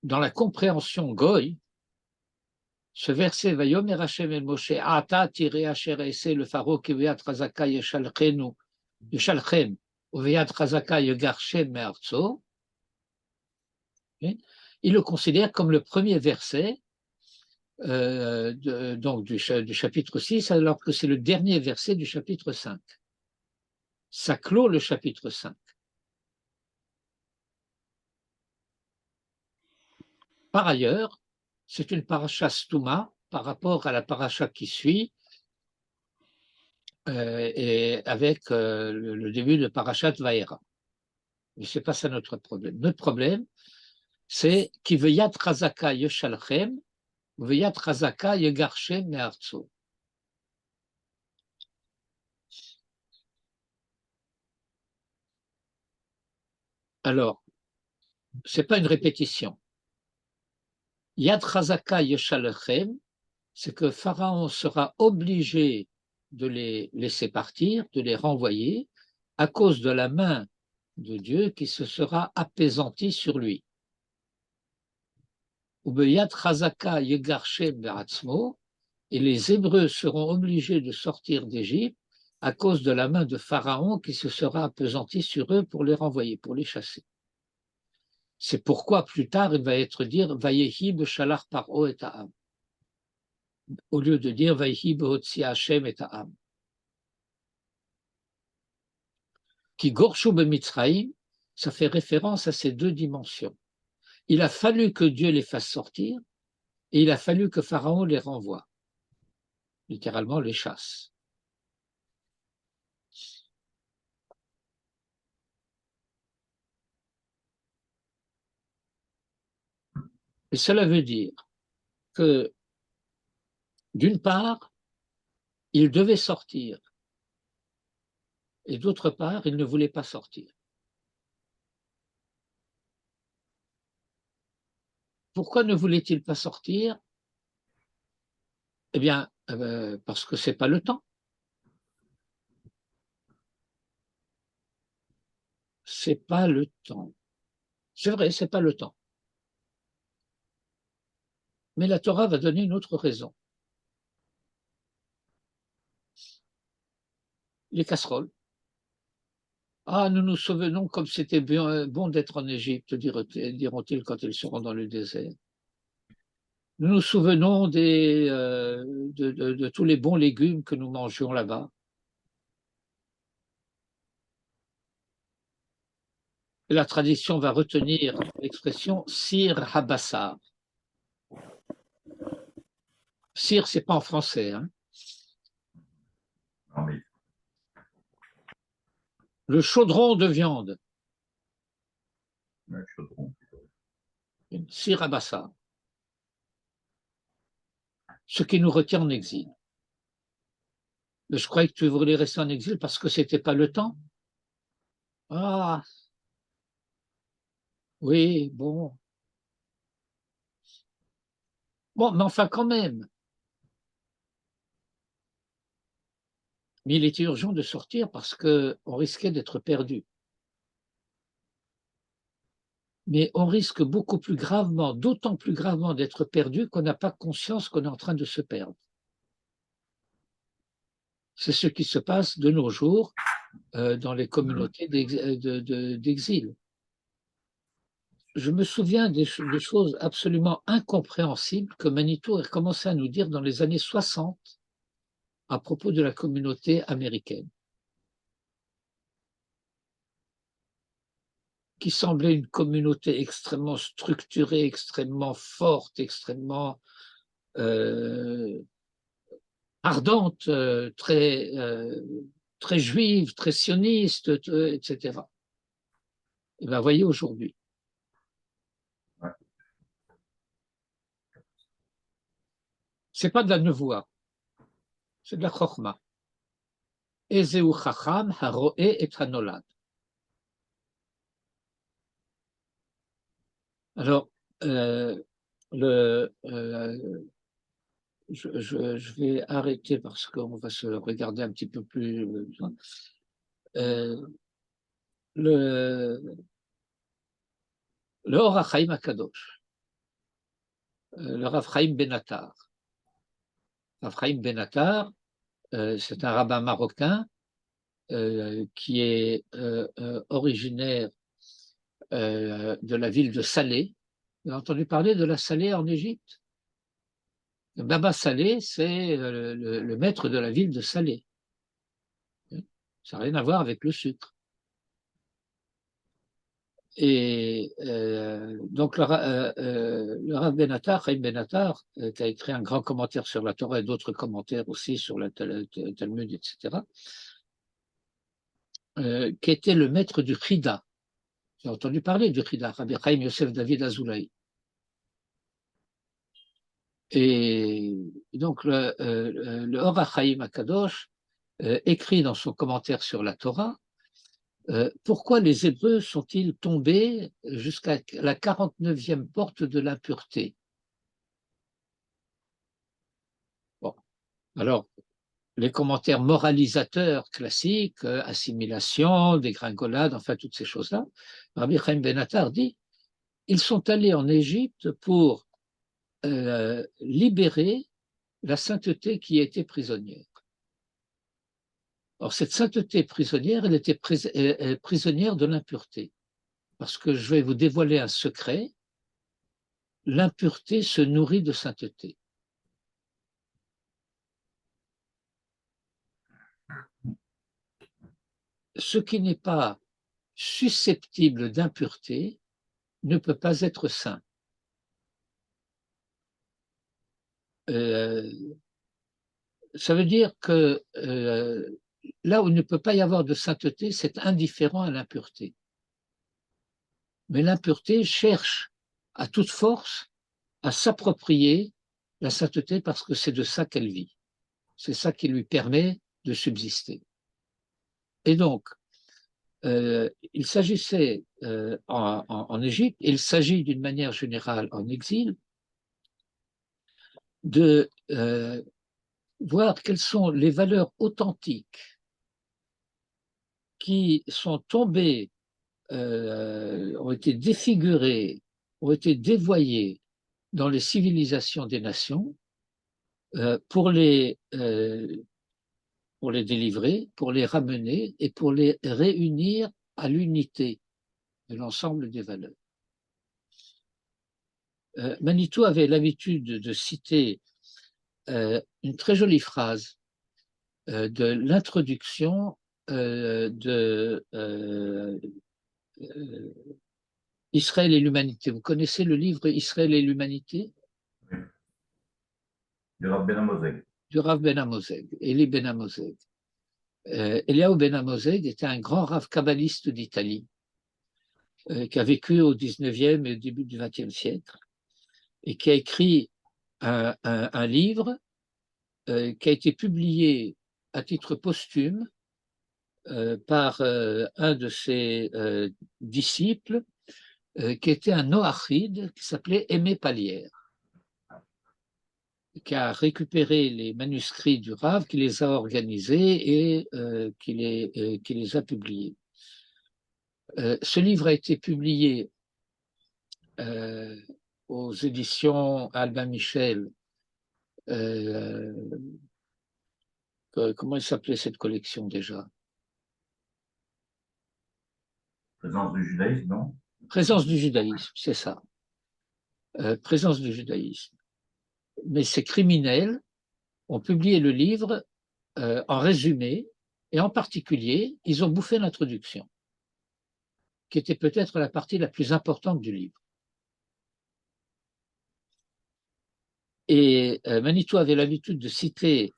dans la compréhension goy, ce verset va Yomer Hashem el Moshe, Ata tiré Asher ese le pharaon qui veyat Chazaka yeshalchenu, yeshalchem, uveyat Chazaka yegarshem me'artso. Il le considère comme le premier verset donc du chapitre 6, alors que c'est le dernier verset du chapitre 5. Ça clôt le chapitre 5. Par ailleurs, c'est une paracha stouma par rapport à la paracha qui suit, et avec le début de parachat Vaera. Mais ce n'est pas ça notre problème. Notre problème, c'est qui veyat chazaka yeshalchem, veyat chazaka yegarshem me'artso. Alors, ce n'est pas une répétition. Yad chazaka yeshalchem, c'est que Pharaon sera obligé de les laisser partir, de les renvoyer, à cause de la main de Dieu qui se sera apaisantie sur lui. Ubeyat chazaka yegarshem be'atzmo, et les Hébreux seront obligés de sortir d'Égypte à cause de la main de Pharaon qui se sera apaisantie sur eux pour les renvoyer, pour les chasser. C'est pourquoi plus tard il va être dit Vayehi b'shalach paro et ha'am, au lieu de dire Vayehi b'hotzi Hashem et ha'am. Qui gorshu b'mitzraïm, ça fait référence à ces deux dimensions. Il a fallu que Dieu les fasse sortir et il a fallu que Pharaon les renvoie, littéralement les chasse. Et cela veut dire que, d'une part, il devait sortir, et d'autre part, il ne voulait pas sortir. Pourquoi ne voulait-il pas sortir? Eh bien, parce que ce n'est pas le temps. C'est pas le temps. C'est vrai, c'est pas le temps. Mais la Torah va donner une autre raison. Les casseroles. Ah, nous nous souvenons comme c'était bon d'être en Égypte, diront-ils quand ils seront dans le désert. Nous nous souvenons de tous les bons légumes que nous mangions là-bas. Et la tradition va retenir l'expression sir habassar. Sir, c'est pas en français. Hein. Non, mais Le chaudron de viande. le chaudron. Sir habassar. Ce qui nous retient en exil. Mais je croyais que tu voulais rester en exil parce que c'était pas le temps. Ah, oui, bon. Bon, mais enfin quand même. Mais il était urgent de sortir parce qu'on risquait d'être perdu. Mais on risque beaucoup plus gravement, d'autant plus gravement d'être perdu qu'on n'a pas conscience qu'on est en train de se perdre. C'est ce qui se passe de nos jours dans les communautés d'exil. Je me souviens des choses absolument incompréhensibles que Manitou a commencé à nous dire dans les années 60 à propos de la communauté américaine, qui semblait une communauté extrêmement structurée, extrêmement forte, extrêmement ardente, très juive, très sioniste, etc. Et bien, voyez aujourd'hui. Ouais. Ce n'est pas de la nevoie, c'est de la chokhma. Ezeu chacham haroe et hanolad. Alors, je vais arrêter parce qu'on va se regarder un petit peu plus. Le Or HaChaim HaKadosh, le Rav Chaim Ben Attar. Rav Chaim Ben Attar, c'est un rabbin marocain qui est originaire de la ville de Salé. Vous avez entendu parler de la Salé en Égypte? Le Baba Salé, c'est le maître de la ville de Salé. Ça n'a rien à voir avec le sucre. Et donc, le Rav Ben Attar, Chaim Ben Attar, qui a écrit un grand commentaire sur la Torah et d'autres commentaires aussi sur le Talmud, etc., qui était le maître du Chida. J'ai entendu parler du Chida, Rabbi Chaim Yosef David Azoulay. Et donc, le Or HaChaim HaKadosh écrit dans son commentaire sur la Torah pourquoi les Hébreux sont-ils tombés jusqu'à la 49e porte de l'impureté? Bon, alors, les commentaires moralisateurs classiques, assimilation, dégringolade, enfin toutes ces choses-là, Rabbi Chaim Ben Attar dit ils sont allés en Égypte pour libérer la sainteté qui était prisonnière. Or, cette sainteté prisonnière, elle était prisonnière de l'impureté. Parce que je vais vous dévoiler un secret, l'impureté se nourrit de sainteté. Ce qui n'est pas susceptible d'impureté ne peut pas être saint. Ça veut dire que là où il ne peut pas y avoir de sainteté, c'est indifférent à l'impureté. Mais l'impureté cherche à toute force à s'approprier la sainteté parce que c'est de ça qu'elle vit. C'est ça qui lui permet de subsister. Et donc, il s'agissait en Égypte, il s'agit d'une manière générale en exil, de voir quelles sont les valeurs authentiques qui sont tombées, ont été défigurées, ont été dévoyées dans les civilisations des nations pour les délivrer, pour les ramener et pour les réunir à l'unité de l'ensemble des valeurs. Manitou avait l'habitude de citer une très jolie phrase de l'introduction de Israël et l'humanité. Vous connaissez le livre Israël et l'humanité? Oui. Du Rav Ben Amozeg. Du Rav Ben Amozeg, Eli Ben Amozeg. Eliaou Ben Amozeg était un grand Rav kabbaliste d'Italie qui a vécu au 19e et au début du 20e siècle et qui a écrit un livre qui a été publié à titre posthume par un de ses disciples qui était un noachide qui s'appelait Aimé Palière, qui a récupéré les manuscrits du Rav, qui les a organisés et qui les a publiés. Ce livre a été publié aux éditions Albin Michel. Comment il s'appelait cette collection déjà? Présence du judaïsme, non? Présence du judaïsme, c'est ça. Présence du judaïsme. Mais ces criminels ont publié le livre en résumé, et en particulier, ils ont bouffé l'introduction, qui était peut-être la partie la plus importante du livre. Et Manitou avait l'habitude de citer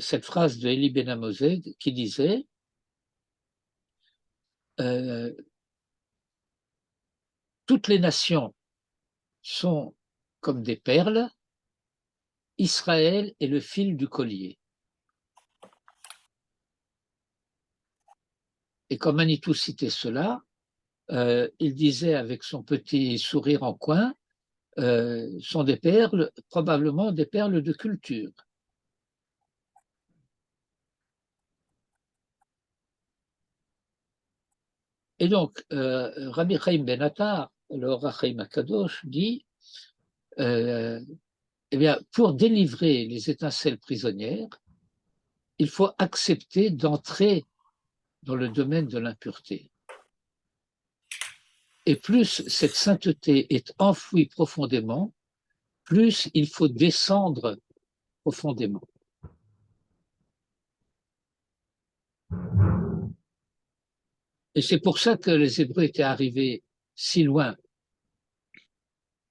cette phrase de Eli Ben Amozeg qui disait toutes les nations sont comme des perles, Israël est le fil du collier. Et quand Manitou citait cela, il disait avec son petit sourire en coin, sont des perles, probablement des perles de culture. Et donc, Rabbi Chaim Ben Attar, le Or HaChaim HaKadosh, dit eh bien, pour délivrer les étincelles prisonnières, il faut accepter d'entrer dans le domaine de l'impureté. Et plus cette sainteté est enfouie profondément, plus il faut descendre profondément. Et c'est pour ça que les Hébreux étaient arrivés si loin.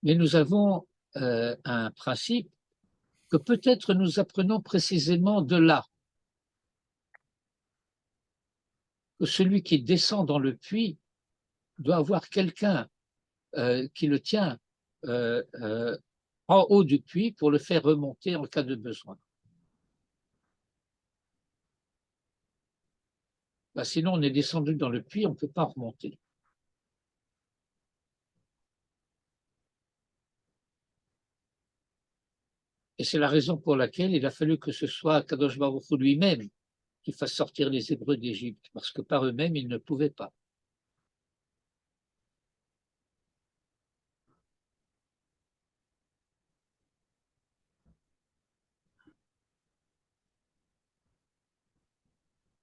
Mais nous avons un principe que peut-être nous apprenons précisément de là. Que celui qui descend dans le puits doit avoir quelqu'un qui le tient en haut du puits pour le faire remonter en cas de besoin. Ben, sinon, on est descendu dans le puits, on ne peut pas remonter. Et c'est la raison pour laquelle il a fallu que ce soit Kadosh Baruch Hu lui-même qui fasse sortir les Hébreux d'Égypte, parce que par eux-mêmes, ils ne pouvaient pas.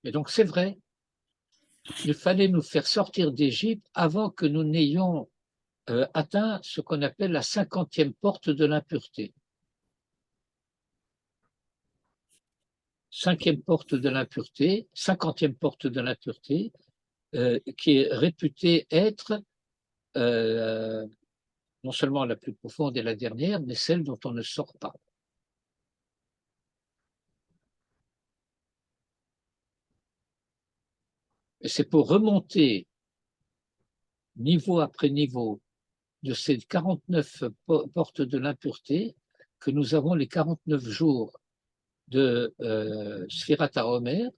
Et donc, c'est vrai, il fallait nous faire sortir d'Égypte avant que nous n'ayons atteint ce qu'on appelle la 50e porte de l'impureté. 5e porte de l'impureté, 50e porte de l'impureté, qui est réputée être non seulement la plus profonde et la dernière, mais celle dont on ne sort pas. Et c'est pour remonter niveau après niveau de ces 49 portes de l'impureté que nous avons les 49 jours de Sfirat HaOmer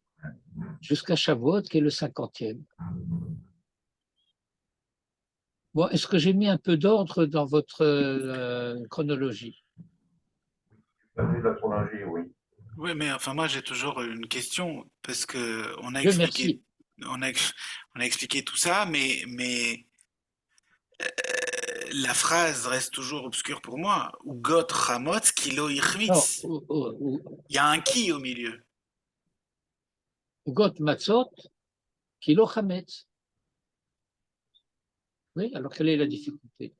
jusqu'à Shavuot, qui est le 50e. Bon, est-ce que j'ai mis un peu d'ordre dans votre chronologie? La chronologie, oui. Oui, mais enfin moi j'ai toujours une question parce que Dieu merci. on a, on a expliqué tout ça, mais la phrase reste toujours obscure pour moi. Ugot Ramot Kilo Non, Irmitz. Il y a un qui au milieu. Ugot Matzot, Kilo Chametz. Oui, alors quelle est la difficulté?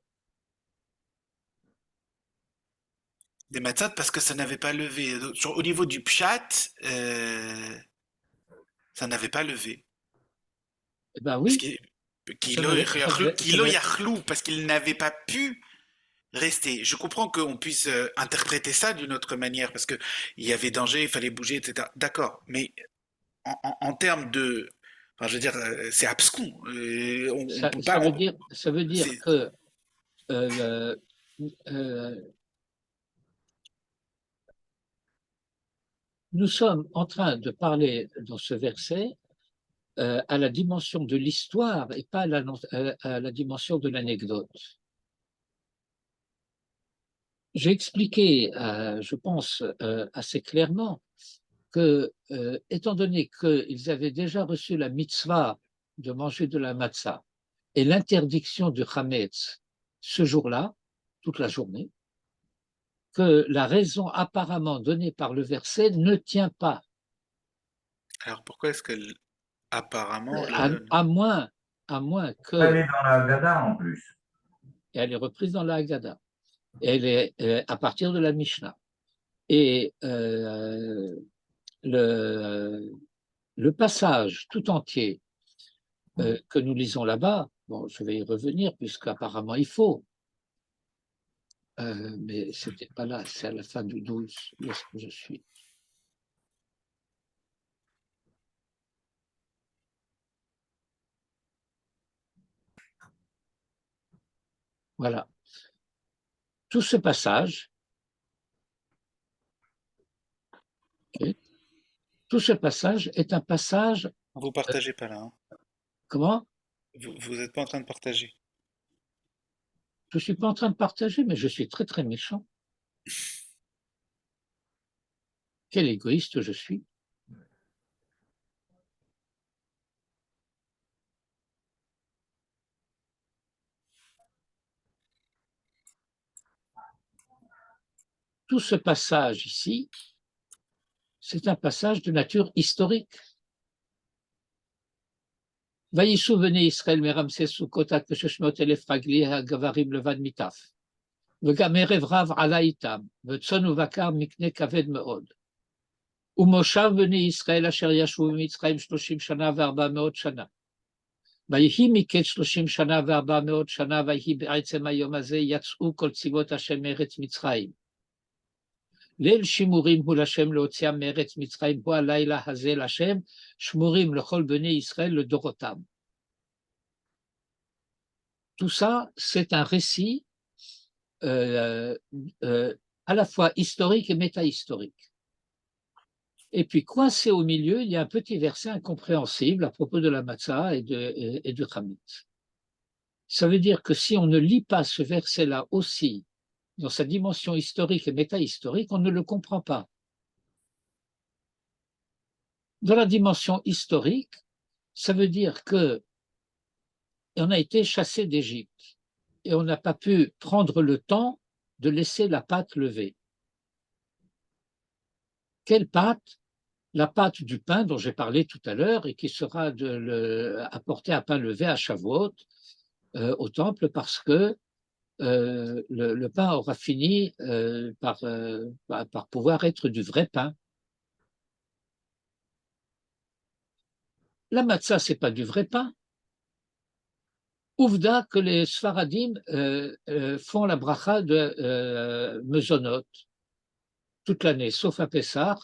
Des matzot parce que ça n'avait pas levé. Au niveau du pshat, ça n'avait pas levé. Eh bien Parce oui, que ça Kilo Yachlou, parce qu'il n'avait pas pu rester. Je comprends qu'on puisse interpréter ça d'une autre manière, parce qu'il y avait danger, il fallait bouger, etc. D'accord, mais en termes de... Enfin, je veux dire, c'est abscon. On peut pas... ça veut dire C'est... que euh, euh, nous sommes en train de parler dans ce verset à la dimension de l'histoire et pas à la dimension de l'anecdote. J'ai expliqué, je pense, assez clairement que, étant donné qu'ils avaient déjà reçu la mitzvah de manger de la matzah et l'interdiction du chametz ce jour-là, toute la journée, que la raison apparemment donnée par le verset ne tient pas, Alors pourquoi est-ce que apparemment à, là, à moins, à moins Elle que, est dans la Haggadah en plus. et elle est reprise dans la Haggadah, elle est à partir de la Mishnah. Et le passage tout entier que nous lisons là-bas, bon, je vais y revenir puisqu'apparemment il faut, mais ce n'était pas là, c'est à la fin du 12, où est-ce que je suis? Voilà. Tout ce passage, okay, tout ce passage est un passage, vous partagez pas là, hein. comment? Vous êtes pas en train de partager. Je ne suis pas en train de partager, mais je suis très très méchant. Quel égoïste je suis. tout ce passage ici, c'est un passage de nature historique. Vaïshu bnei Israël meramsès sukkot at kesheshmot elef ragli hagavarim levad mitaf. וגם ערב רב עלה איתם, וצאן ובקר מקנה כבד מאוד. ומושב בני ישראל אשר ישבו במצרים 30 שנה ו400 שנה. ויהי מקץ 30 שנה ו400 שנה, ויהי בעצם היום הזה יצאו כל צבאות השם מארץ מצרים. ליל שימורים הוא לשם להוציאם מארץ מצרים, הוא הלילה הזה לשם, שמורים לכל בני ישראל לדורותם. Tout ça, c'est un récit à la fois historique et métahistorique. Et puis, coincé au milieu, il y a un petit verset incompréhensible à propos de la matzah et de Chametz. Ça veut dire que si on ne lit pas ce verset-là aussi dans sa dimension historique et métahistorique, on ne le comprend pas. Dans la dimension historique, ça veut dire que on a été chassé d'Égypte et on n'a pas pu prendre le temps de laisser la pâte lever. Quelle pâte? La pâte du pain dont j'ai parlé tout à l'heure et qui sera apportée à pain levé à Shavuot au temple, parce que le pain aura fini par pouvoir être du vrai pain. La matzah, ce n'est pas du vrai pain. Ouvda que les Sfaradim font la bracha de mezonot toute l'année, sauf à Pessah,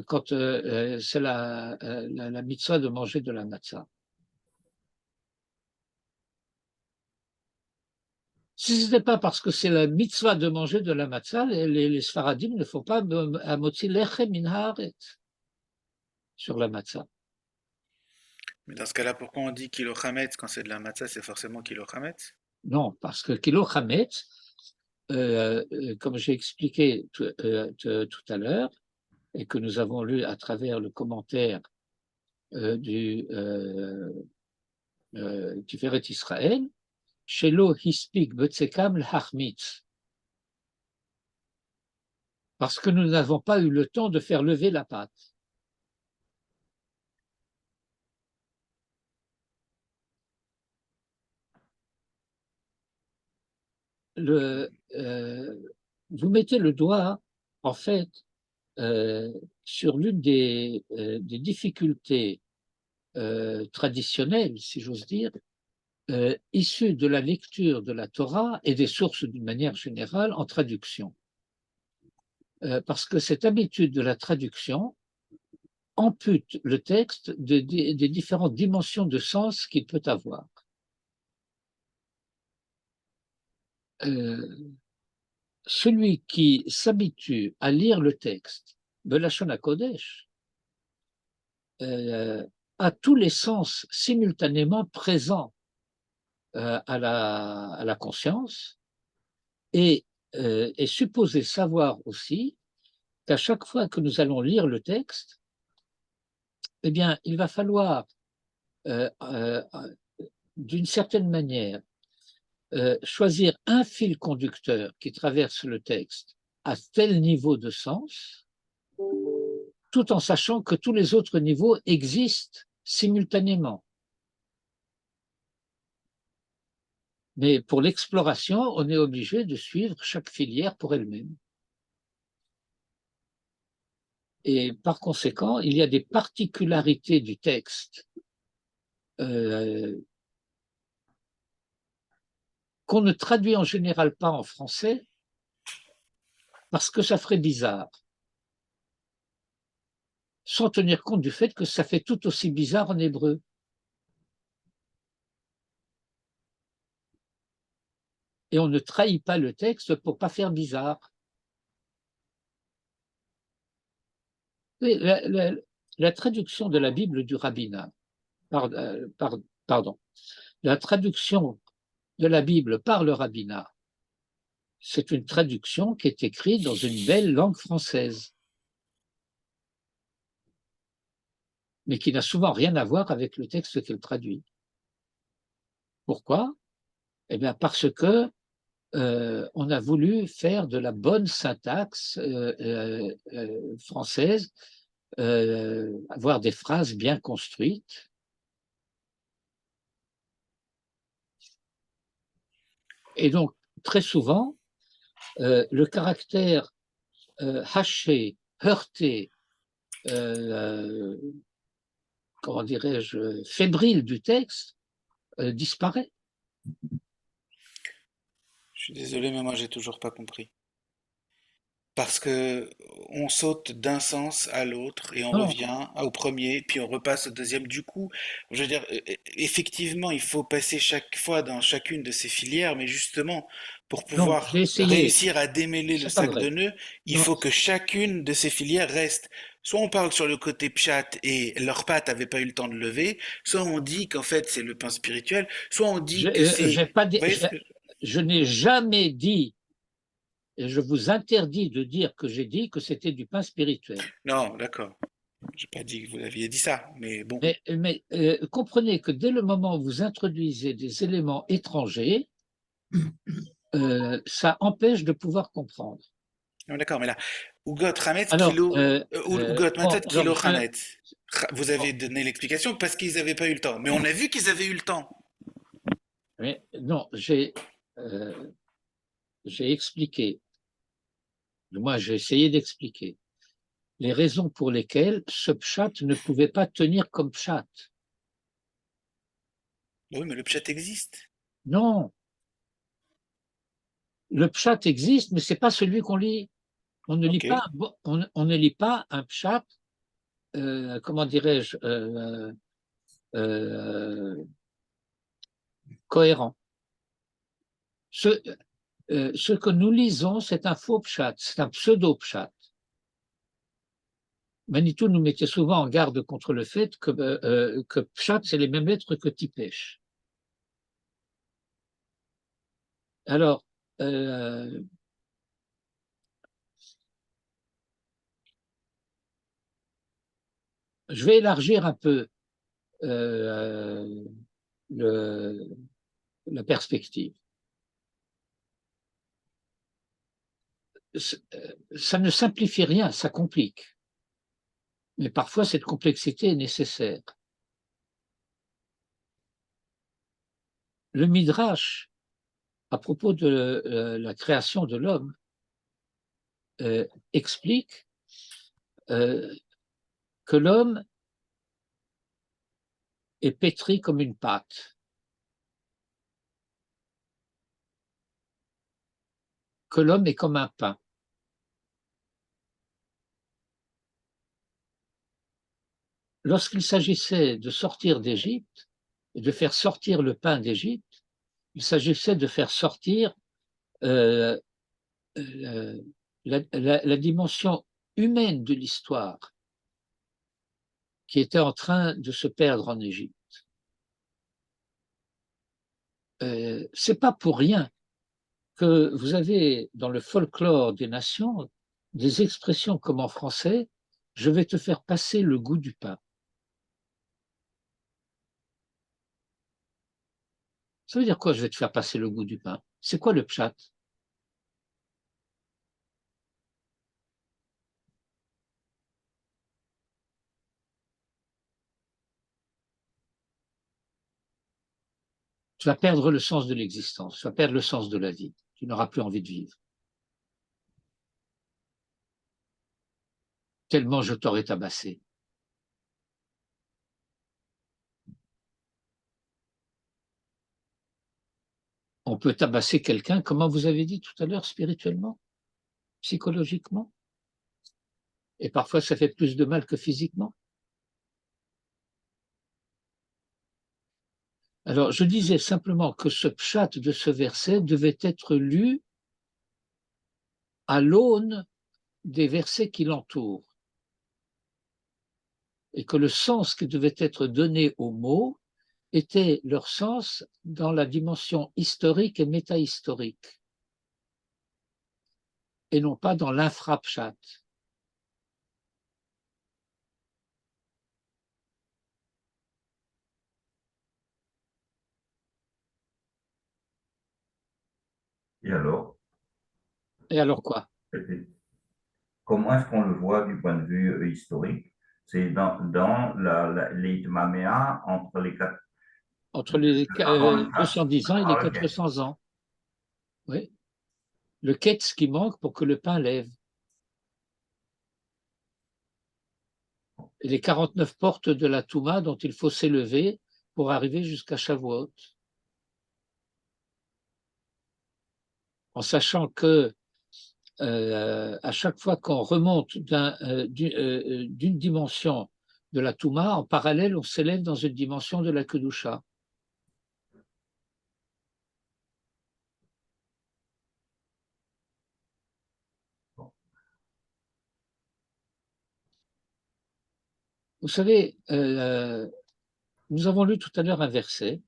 quand c'est la mitzvah de manger de la matzah. Si ce n'était pas parce que c'est la mitzvah de manger de la matzah, les Sfaradim ne font pas amotzi lechem min haaretz sur la matzah. Mais dans ce cas-là, pourquoi on dit kilo chametz quand c'est de la matzah, c'est forcément kilo chametz? Non, parce que kilo chametz, comme j'ai expliqué tout à l'heure, et que nous avons lu à travers le commentaire du Tiferet Israël, Shelo hispik betzekam l'hachmitz, parce que nous n'avons pas eu le temps de faire lever la pâte. Vous mettez le doigt, en fait, sur l'une des difficultés traditionnelles, si j'ose dire, issues de la lecture de la Torah et des sources d'une manière générale en traduction. Parce que cette habitude de la traduction ampute le texte des différentes dimensions de sens qu'il peut avoir. Celui qui s'habitue à lire le texte de Lashon HaKodesh a tous les sens simultanément présents à la conscience et est supposé savoir aussi qu'à chaque fois que nous allons lire le texte, eh bien, il va falloir, d'une certaine manière, choisir un fil conducteur qui traverse le texte à tel niveau de sens, tout en sachant que tous les autres niveaux existent simultanément. Mais pour l'exploration, on est obligé de suivre chaque filière pour elle-même. Et par conséquent, il y a des particularités du texte qu'on ne traduit en général pas en français parce que ça ferait bizarre, sans tenir compte du fait que ça fait tout aussi bizarre en hébreu. Et on ne trahit pas le texte pour ne pas faire bizarre. La traduction de la Bible du rabbinat, pardon, la traduction de la Bible par le rabbinat, c'est une traduction qui est écrite dans une belle langue française, mais qui n'a souvent rien à voir avec le texte qu'elle traduit. Pourquoi? Eh bien, parce que on a voulu faire de la bonne syntaxe française, avoir des phrases bien construites. Et donc, très souvent, le caractère haché, heurté, comment dirais-je, fébrile du texte disparaît. Je suis désolé, mais moi j'ai toujours pas compris. Parce que on saute d'un sens à l'autre et on Non, revient au premier, puis on repasse au deuxième. Du coup, je veux dire, effectivement, il faut passer chaque fois dans chacune de ces filières, mais justement, pour non, j'ai pouvoir essayé, réussir à démêler le c'est pas sac de vrai. nœuds, il Non, faut que chacune de ces filières reste. Soit on parle sur le côté pchat et leurs pattes n'avaient pas eu le temps de lever, soit on dit qu'en fait c'est le pain spirituel, soit on dit que c'est... j'ai pas Vous dit, voyez ce que... je n'ai jamais dit, et je vous interdis de dire que j'ai dit que c'était du pain spirituel. Non, d'accord. J'ai pas dit que vous aviez dit ça, mais bon. Mais comprenez que dès le moment où vous introduisez des éléments étrangers, ça empêche de pouvoir comprendre. Non, d'accord, mais là, Ougot Hametz Alors, kilo, Ougot bon, Matzot alors kilo Hametz. Vous avez bon, donné l'explication parce qu'ils n'avaient pas eu le temps. Mais on a vu qu'ils avaient eu le temps. mais non, euh, j'ai expliqué, moi j'ai essayé d'expliquer les raisons pour lesquelles ce pshat ne pouvait pas tenir comme pshat. Oui, mais le pchat existe. Non, le pshat existe, mais c'est pas celui qu'on lit. On ne lit Ok. pas, on ne lit pas un pshat, comment dirais-je, euh, cohérent. Ce, ce que nous lisons, c'est un faux pshat, c'est un pseudo-pshat. Manitou nous mettait souvent en garde contre le fait que pshat, c'est les mêmes lettres que tipesh. Alors, euh, je vais élargir un peu euh, le, la perspective. Ça ne simplifie rien, ça complique. Mais parfois, cette complexité est nécessaire. Le Midrash, à propos de la création de l'homme, explique euh, que l'homme est pétri comme une pâte, que l'homme est comme un pain. Lorsqu'il s'agissait de sortir d'Égypte et de faire sortir le pain d'Égypte, il s'agissait de faire sortir euh, euh, la dimension humaine de l'histoire qui était en train de se perdre en Égypte. C'est pas pour rien que vous avez dans le folklore des nations des expressions comme en français, je vais te faire passer le goût du pain. Ça veut dire quoi, je vais te faire passer le goût du pain? C'est quoi le pshat? Tu vas perdre le sens de l'existence, tu vas perdre le sens de la vie, tu n'auras plus envie de vivre. Tellement je t'aurais tabassé. On peut tabasser quelqu'un, comment vous avez dit tout à l'heure, spirituellement, psychologiquement, et parfois ça fait plus de mal que physiquement. Alors, je disais simplement que ce pshat de ce verset devait être lu à l'aune des versets qui l'entourent, et que le sens qui devait être donné aux mots était leur sens dans la dimension historique et métahistorique, et non pas dans l'infrapshat. Il Et alors, Et alors quoi? comment est-ce qu'on le voit du point de vue historique? C'est dans les Maméas entre les quatre, Entre les avant le tas, 210 ans et les d'accord, ok. 400 ans. Oui. Le ketz qui manque pour que le pain lève. Et les 49 portes de la Touma dont il faut s'élever pour arriver jusqu'à Shavuot. En sachant que à chaque fois qu'on remonte d'une dimension de la Touma, en parallèle, on s'élève dans une dimension de la Kedusha. Vous savez, nous avons lu tout à l'heure un verset.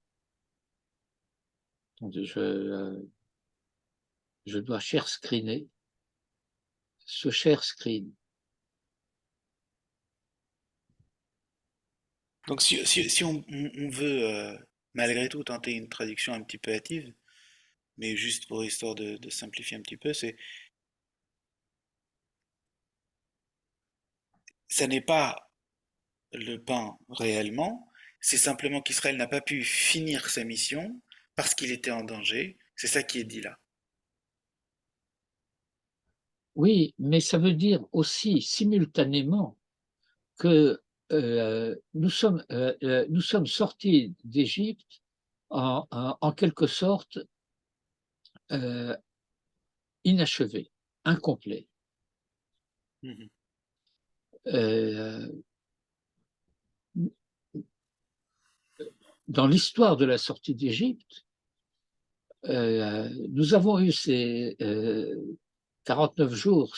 Attendez, je dois share screener. Ce share screen. Donc si on veut malgré tout tenter une traduction un petit peu hâtive, mais juste pour histoire de simplifier un petit peu, ça n'est pas le pain réellement, c'est simplement qu'Israël n'a pas pu finir sa mission parce qu'il était en danger. C'est ça qui est dit là. Oui, mais ça veut dire aussi simultanément que nous sommes sortis d'Égypte en quelque sorte inachevés, incomplets. Mhm. Dans l'histoire de la sortie d'Égypte, nous avons eu ces 49 jours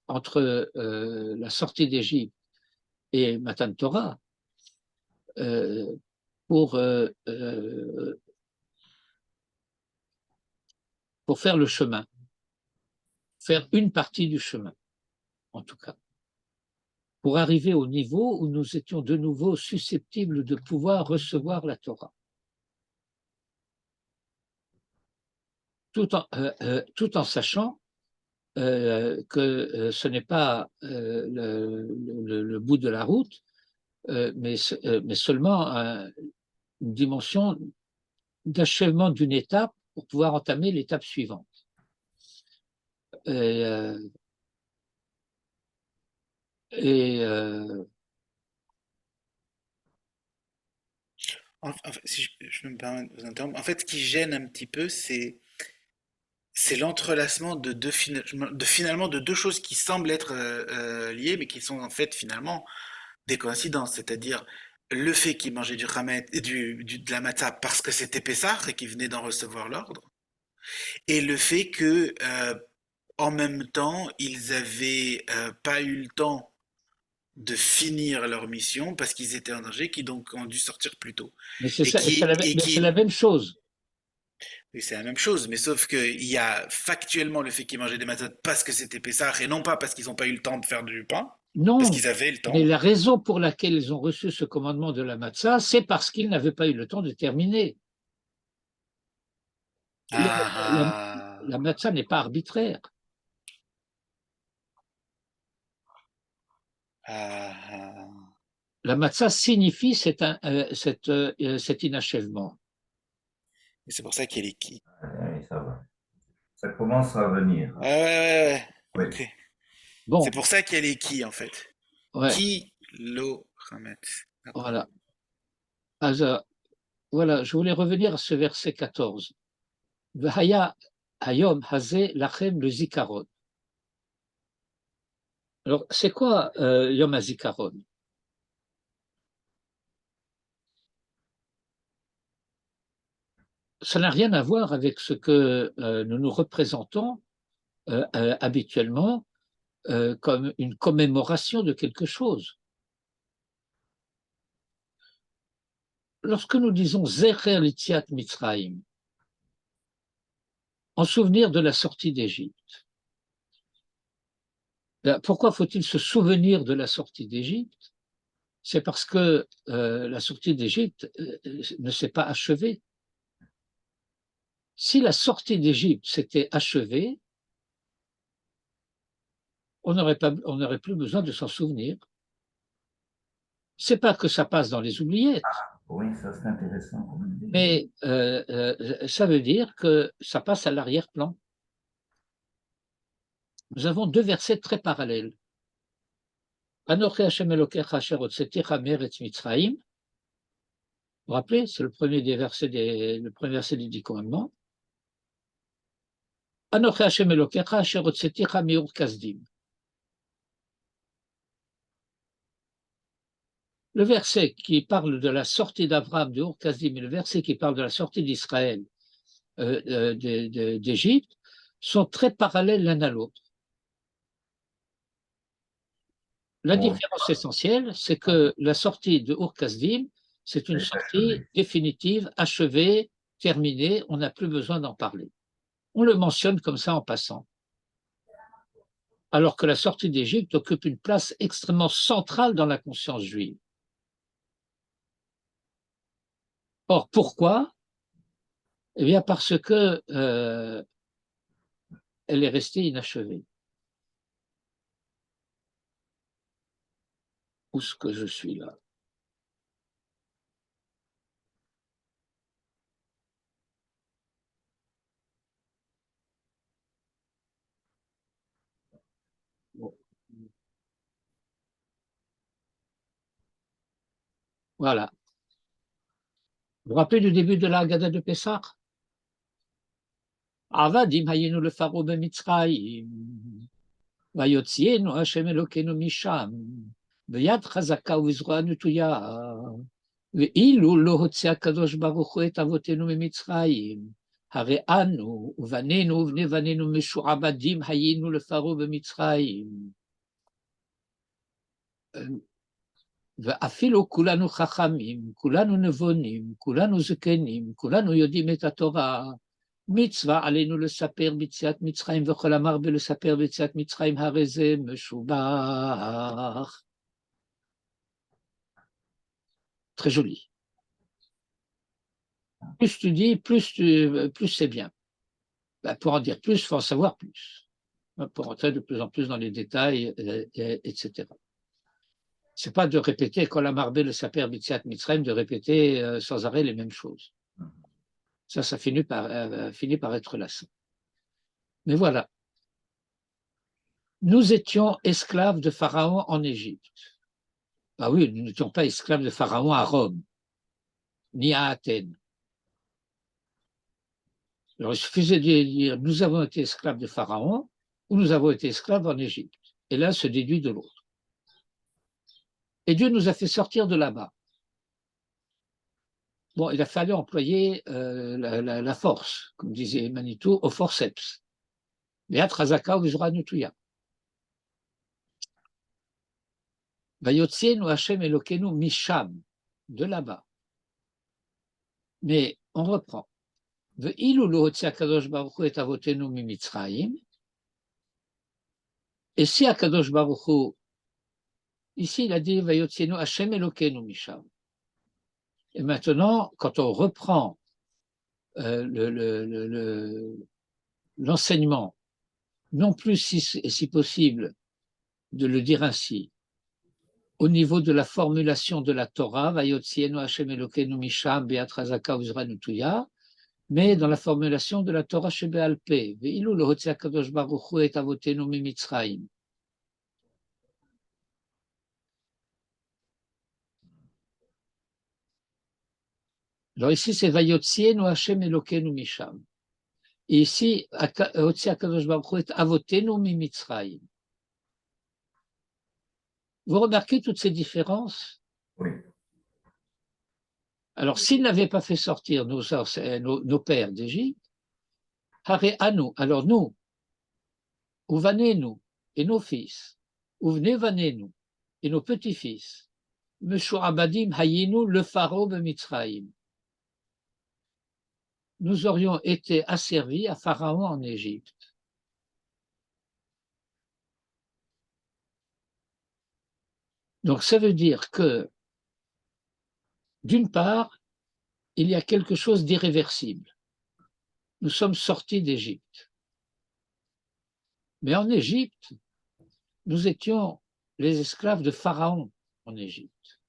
entre la sortie d'Égypte et Matan Torah pour faire le chemin, faire une partie du chemin, en tout cas, pour arriver au niveau où nous étions de nouveau susceptibles de pouvoir recevoir la Torah. Tout en sachant que ce n'est pas le bout de la route, mais seulement une dimension d'achèvement d'une étape pour pouvoir entamer l'étape suivante. Si je peux me permettre de vous interrompre, en fait, ce qui gêne un petit peu, c'est l'entrelacement finalement de deux choses qui semblent être liées, mais qui sont en fait finalement des coïncidences. C'est-à-dire le fait qu'ils mangeaient du Hamet, de la matzah parce que c'était Pessah et qu'ils venaient d'en recevoir l'ordre, et le fait que en même temps, ils avaient pas eu le temps de finir leur mission parce qu'ils étaient en danger, qui donc ont dû sortir plus tôt. Mais c'est Et ça, qui, et c'est qui, la même chose. Oui, c'est la même chose, mais sauf qu'il y a factuellement le fait qu'ils mangeaient des matzot parce que c'était Pessah et non pas parce qu'ils n'ont pas eu le temps de faire du pain, parce Non, qu'ils avaient le mais temps. la raison pour laquelle ils ont reçu ce commandement de la matzah, c'est parce qu'ils n'avaient pas eu le temps de terminer. Ah, La matzah n'est pas arbitraire. ah, ah. La matzah signifie cet inachèvement. Et c'est pour ça qu'il y a les qui. Allez, ça va. Ça commence à venir. Ouais, ouais, ouais, ouais. Oui. Ok. C'est Bon, pour ça qu'il y a les qui en fait. ouais, Qui lo ramet. D'accord. voilà. Alors, voilà, je voulais revenir à ce verset 14. V'haya hayom hazeh lachem le zikaron. Alors, c'est quoi Yom HaZikaron? Ça n'a rien à voir avec ce que nous nous représentons habituellement comme une commémoration de quelque chose. Lorsque nous disons Zecher Litziat Mitzrayim, en souvenir de la sortie d'Égypte, pourquoi faut-il se souvenir de la sortie d'Égypte? C'est parce que la sortie d'Égypte ne s'est pas achevée. Si la sortie d'Égypte s'était achevée, on n'aurait plus besoin de s'en souvenir. C'est pas que ça passe dans les oubliettes, Oui, ça c'est intéressant comme idée. mais ça veut dire que ça passe à l'arrière-plan. Nous avons deux versets très parallèles. Anochi Hashem Elokecha asher hotzetecha me'eretz Mitzrayim. Vous vous rappelez, c'est le premier verset des 10 commandements. Anochi Hashem Elokecha asher hotzetecha mi'ur kasdim. Le verset qui parle de la sortie d'Abraham de Ur Kasdim et le verset qui parle de la sortie d'Israël d'Égypte sont très parallèles l'un à l'autre. La différence essentielle, c'est que la sortie de Ur Kasdim, c'est une sortie définitive, achevée, terminée, on n'a plus besoin d'en parler. On le mentionne comme ça en passant. Alors que la sortie d'Égypte occupe une place extrêmement centrale dans la conscience juive. Or, pourquoi? Eh bien, parce que elle est restée inachevée. Où est-ce que je suis là? Bon. Voilà. Vous vous rappelez du début de la Haggadah de Pessah? Avadim hayinu le pharaon b'Mitzrayim, vayotzienu Hashem Elokeinu misham, v'yad chazaka u'vizroa nutuya, ve'ilu lo hotzei HaKadosh Baruch Hu et avotenu b'Mitzrayim, הרי אנו ובנינו ובני בנינו משועבדים היינו לפרעה במצרים. ואפילו כולנו חכמים, כולנו נבונים, כולנו זקנים, כולנו יודעים את התורה, מצווה עלינו לספר ביציאת מצרים, וכל אמר בלספר ביציאת מצרים, הרי זה משובח. Très joli. Plus tu dis, plus c'est bien. Ben, pour en dire plus, il faut en savoir plus. Pour entrer de plus en plus dans les détails, etc. C'est pas de répéter Kol Amar le Saper Bitziat Mitzrayim, de répéter sans arrêt les mêmes choses. Ça finit par être lassant. Mais voilà. Nous étions esclaves de Pharaon en Égypte. Ah oui, nous n'étions pas esclaves de Pharaon à Rome, ni à Athènes. Alors, il suffisait de dire nous avons été esclaves de Pharaon ou nous avons été esclaves en Égypte. Et l'un se déduit de l'autre. Et Dieu nous a fait sortir de là-bas. Bon, il a fallu employer la force, comme disait Manitou, au forceps. Beat Razaka ou Vizra Nutuya. Vayotzienu Hashem Elokenu Misham, de là-bas. Mais on reprend. Ve'ilu lo hotzei HaKadosh Baruch Hu et avotenu mimitzrayim. Et si HaKadosh Baruch Hu, ici il a dit Vayotzienu Hashem Elokenu Misham. Et maintenant, quand on reprend l'enseignement, non plus si possible de le dire ainsi, au niveau de la formulation de la Torah, Vayotzienu Hashem Elokenu Misham Beat Razaka Uzra Nutuya, mais dans la formulation de la Torah Shebe'al Peh, Ve'ilu lo hotzei HaKadosh Baruch Hu et avotenu mimitzrayim. Alors ici, c'est Vayotzienu Hashem Elokenu Misham. Et ici, hotzei HaKadosh Baruch Hu et avotenu mimitzrayim. Vous remarquez toutes ces différences? Oui. Alors, s'il n'avait pas fait sortir nos pères d'Égypte, Hare Anu, alors nous, Uvanenu, et nos fils, Uvne Vanenu, et nos petits-fils, Meshuabadim Hayinu, le pharaon de Mitzrayim. Nous aurions été asservis à Pharaon en Égypte. Donc, ça veut dire que, d'une part, il y a quelque chose d'irréversible. nous sommes sortis d'Égypte. Mais en Égypte, nous étions les esclaves de Pharaon en Égypte.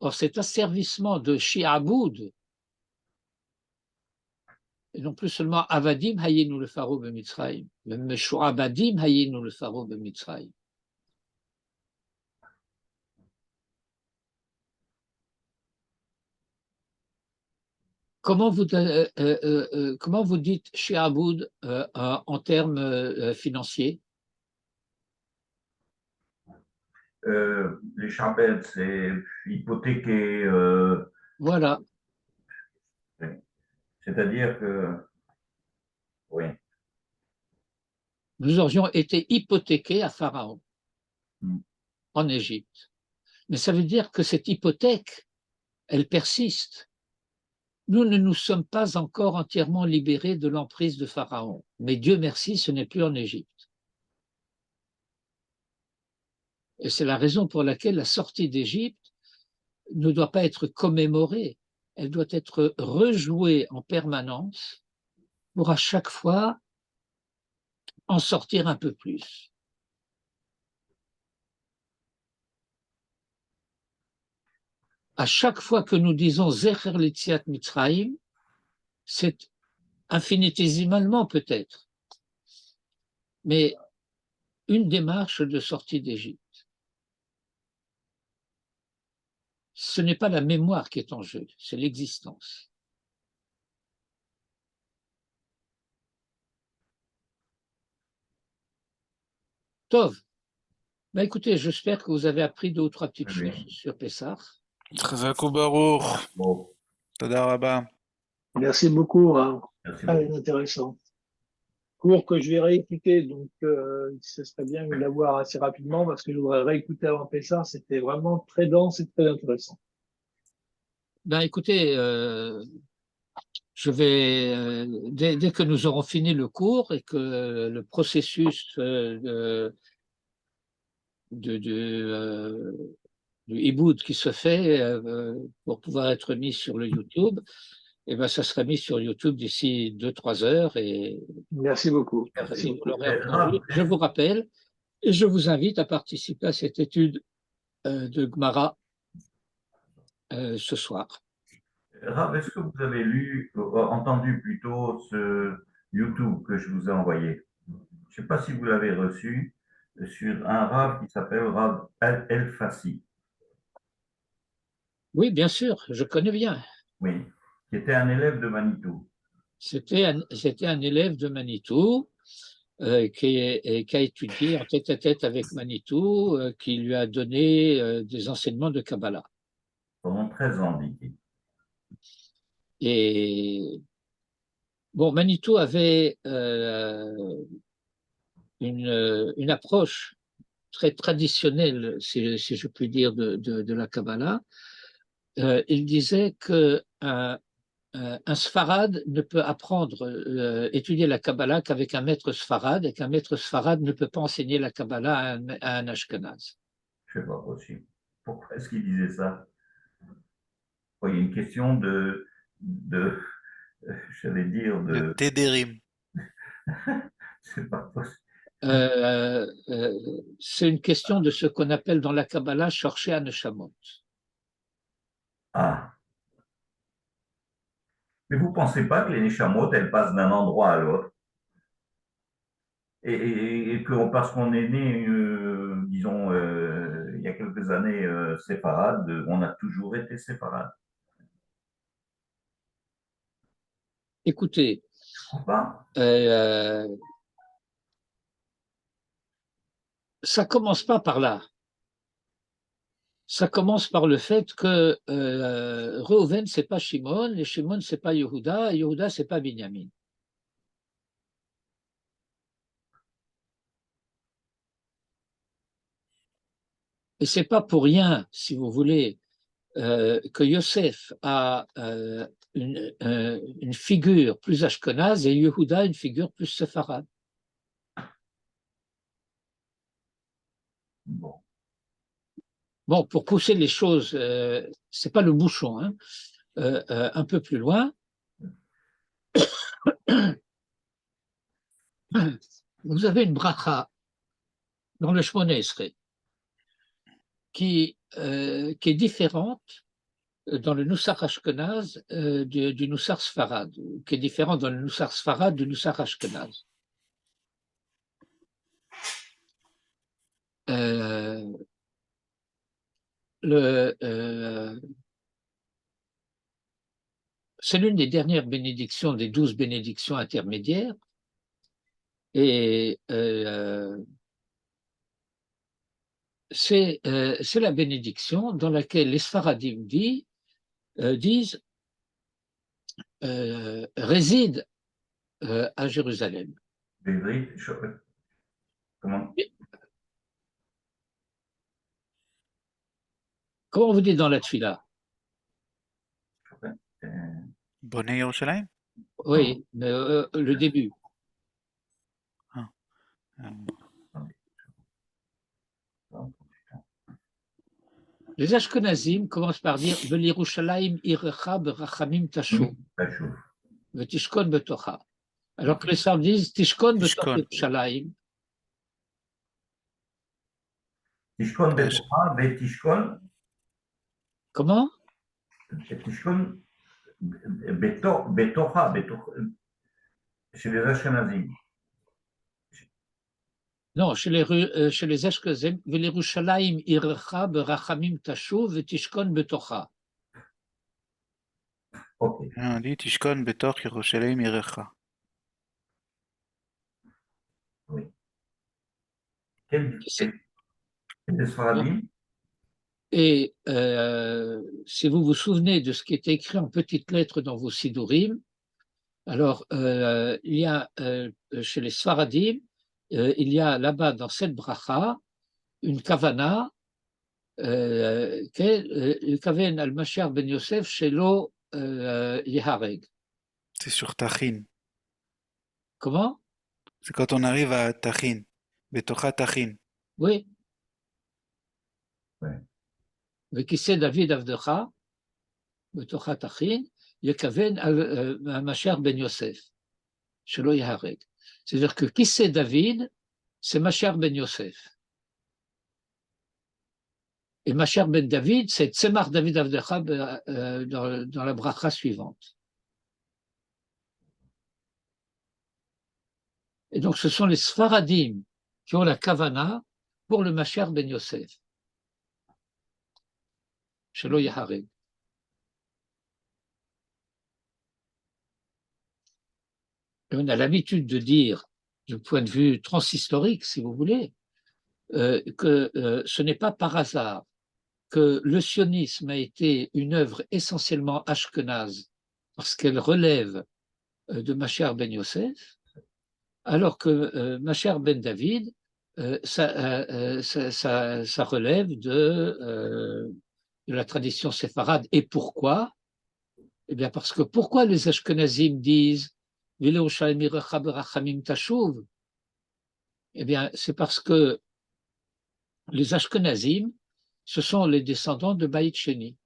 Or, cet asservissement de Shi'aboud, et non plus seulement Avadim hayinu le Pharaon de Mitzrayim, mais Meshu'abadim hayinu le Pharaon de Mitzrayim. Comment vous dites Shi'aboud en termes financiers? Les Chabed, c'est hypothéqué. Voilà. C'est-à-dire que, oui. Nous aurions été hypothéqués à Pharaon en Égypte. Mais ça veut dire que cette hypothèque, elle persiste. Nous ne nous sommes pas encore entièrement libérés de l'emprise de Pharaon. Mais Dieu merci, ce n'est plus en Égypte. Et c'est la raison pour laquelle la sortie d'Égypte ne doit pas être commémorée. Elle doit être rejouée en permanence pour à chaque fois en sortir un peu plus. À chaque fois que nous disons Zecher Litziat Mitzrayim, c'est infinitésimalement peut-être, mais une démarche de sortie d'Égypte. Ce n'est pas la mémoire qui est en jeu, c'est l'existence. Tov, ben écoutez, j'espère que vous avez appris 2 ou 3 petites choses sur Pessah. Chazak Baruch. Bon. Toda Rabba. Merci beaucoup. Merci Très beaucoup. intéressant. Cours que je vais réécouter, donc ce serait bien de l'avoir assez rapidement parce que je voudrais réécouter avant Pessah. C'était vraiment très dense et très intéressant. Ben écoutez, je vais, dès que nous aurons fini le cours et que le processus du hiboud qui se fait pour pouvoir être mis sur le YouTube, et ben ça sera mis sur YouTube d'ici 2-3 heures. Et merci beaucoup. Si vous l'aurez entendu, je vous rappelle et je vous invite à participer à cette étude de Gemara ce soir. Rav, est-ce que vous avez entendu plutôt ce YouTube que je vous ai envoyé? Je ne sais pas si vous l'avez reçu sur un Rav qui s'appelle Rav El Fassi. Oui, bien sûr, je connais bien. Oui, qui était un élève de Manitou. C'était un élève de Manitou qui a étudié en tête-à-tête avec Manitou, qui lui a donné des enseignements de Kabbalah. Pendant 13 ans, dit-il. Et bon, Manitou avait une approche très traditionnelle, si je puis dire, de la Kabbalah. Il disait qu'un Sfarad ne peut apprendre, étudier la Kabbalah qu'avec un maître Sfarad, et qu'un maître Sfarad ne peut pas enseigner la Kabbalah à un Ashkenaz. Je ne sais pas possible. Pourquoi est-ce qu'il disait ça? Il y a une question j'allais dire, Le Tédérim. c'est pas possible. C'est une question de ce qu'on appelle dans la Kabbalah Shorshei Neshamot. Ah. Mais vous ne pensez pas que les Neshamot, elles passent d'un endroit à l'autre? Et que parce qu'on est né, disons, il y a quelques années, séfarade, on a toujours été séfarade. Écoutez, Je crois pas. Ça commence pas par là. Ça commence par le fait que Reuven, c'est pas Shimon, et Shimon, c'est pas Yehuda, et Yehuda, c'est pas Binyamin. Et c'est pas pour rien, si vous voulez, que Yosef a une figure plus ashkenaz et Yehuda une figure plus séfarade. Bon, pour pousser les choses, c'est pas le bouchon, hein, un peu plus loin. Vous avez une bracha dans le Shmoneh Esrei qui est différente dans le Nusach Ashkenaz du Nusach Sfarad, qui est différent dans le Nusach Sfarad du Nusach Ashkenaz. C'est l'une des dernières bénédictions, des 12 bénédictions intermédiaires, et c'est la bénédiction dans laquelle les Sfaradim disent réside à Jérusalem. Comment? Comment vous dites dans la Tfila? Bonnet Yerushalayim? Oui, mais le début. Les Ashkenazim commencent par dire V'l'Yerushalayim irecha berachamim tashuv v'tishkon betocha. Alors que les Sardes disent Tishkon betoch Tishkon. Yerushalayim. Tishkon betocha, betishkon, Comment? tishkon betocha, chez les Ashkenazim. Non, chez les Ashkenazim, V'l'Yerushalayim irecha berachamim tashuv v'tishkon betocha. Ok. On dit Tishkon betoch Yerushalayim irecha. Oui. Quel des Sfaradim? Et si vous vous souvenez de ce qui est écrit en petites lettres dans vos Sidurim, alors il y a chez les Sfaradim, il y a là-bas dans cette bracha une kavana kaven al Mashiach ben Yosef shelo Yehareg. C'est sur Tachin. Comment? C'est quand on arrive à Tachin. Betocha Tachin. Oui. Ouais. Vekiseh David Avdecha betocha tachin yekaven al Mashiach ben Yosef shelo Yehareg. C'est-à-dire que Kiseh David, c'est Mashiach ben Yosef. Et Mashiach ben David, c'est Tzemach David Avdecha dans la bracha suivante. Et donc, ce sont les Sfaradim qui ont la kavana pour le Mashiach ben Yosef. Shelo Yehareg. On a l'habitude de dire, du point de vue transhistorique, si vous voulez, que ce n'est pas par hasard que le sionisme a été une œuvre essentiellement ashkénaze, parce qu'elle relève de Mashiach ben Yosef, alors que Mashiach ben David, ça relève de la tradition séfarade. Et pourquoi? Eh bien, parce que pourquoi les Ashkenazim disent eh bien, c'est parce que les Ashkenazim, ce sont les descendants de Baït Sheni,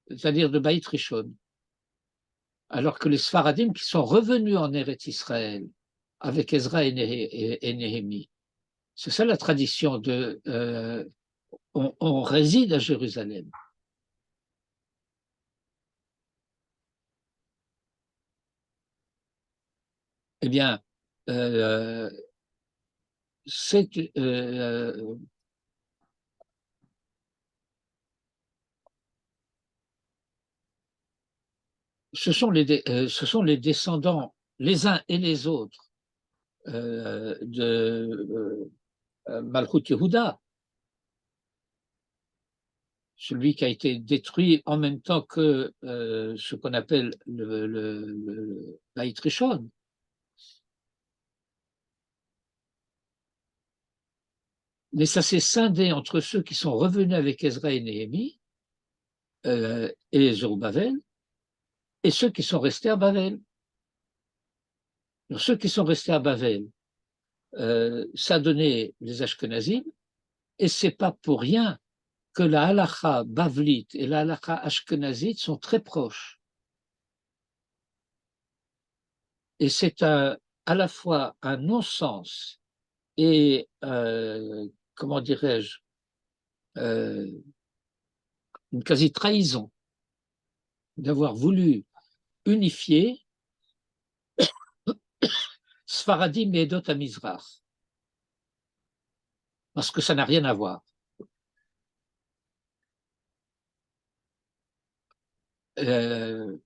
c'est-à-dire de Baït Rishon. Alors que les Sfaradim, qui sont revenus en Eretz Israël avec Ezra et Néhémie, c'est ça la tradition de on réside à Jérusalem. Eh bien, ce sont les descendants, les uns et les autres, de Malchut Yehuda, celui qui a été détruit en même temps que ce qu'on appelle le Baït Rishon. Mais ça s'est scindé entre ceux qui sont revenus avec Ezra et Néhémie et Zorobabel, et ceux qui sont restés à Bavel. Alors, ceux qui sont restés à Bavel, ça a donné les Ashkenazim, et c'est pas pour rien que la halakha bavlite et la halakha ashkenazite sont très proches. Et c'est à la fois un non-sens et, comment dirais-je, une quasi-trahison d'avoir voulu unifier Sfaradim et Edot HaMizrach, parce que ça n'a rien à voir. Edot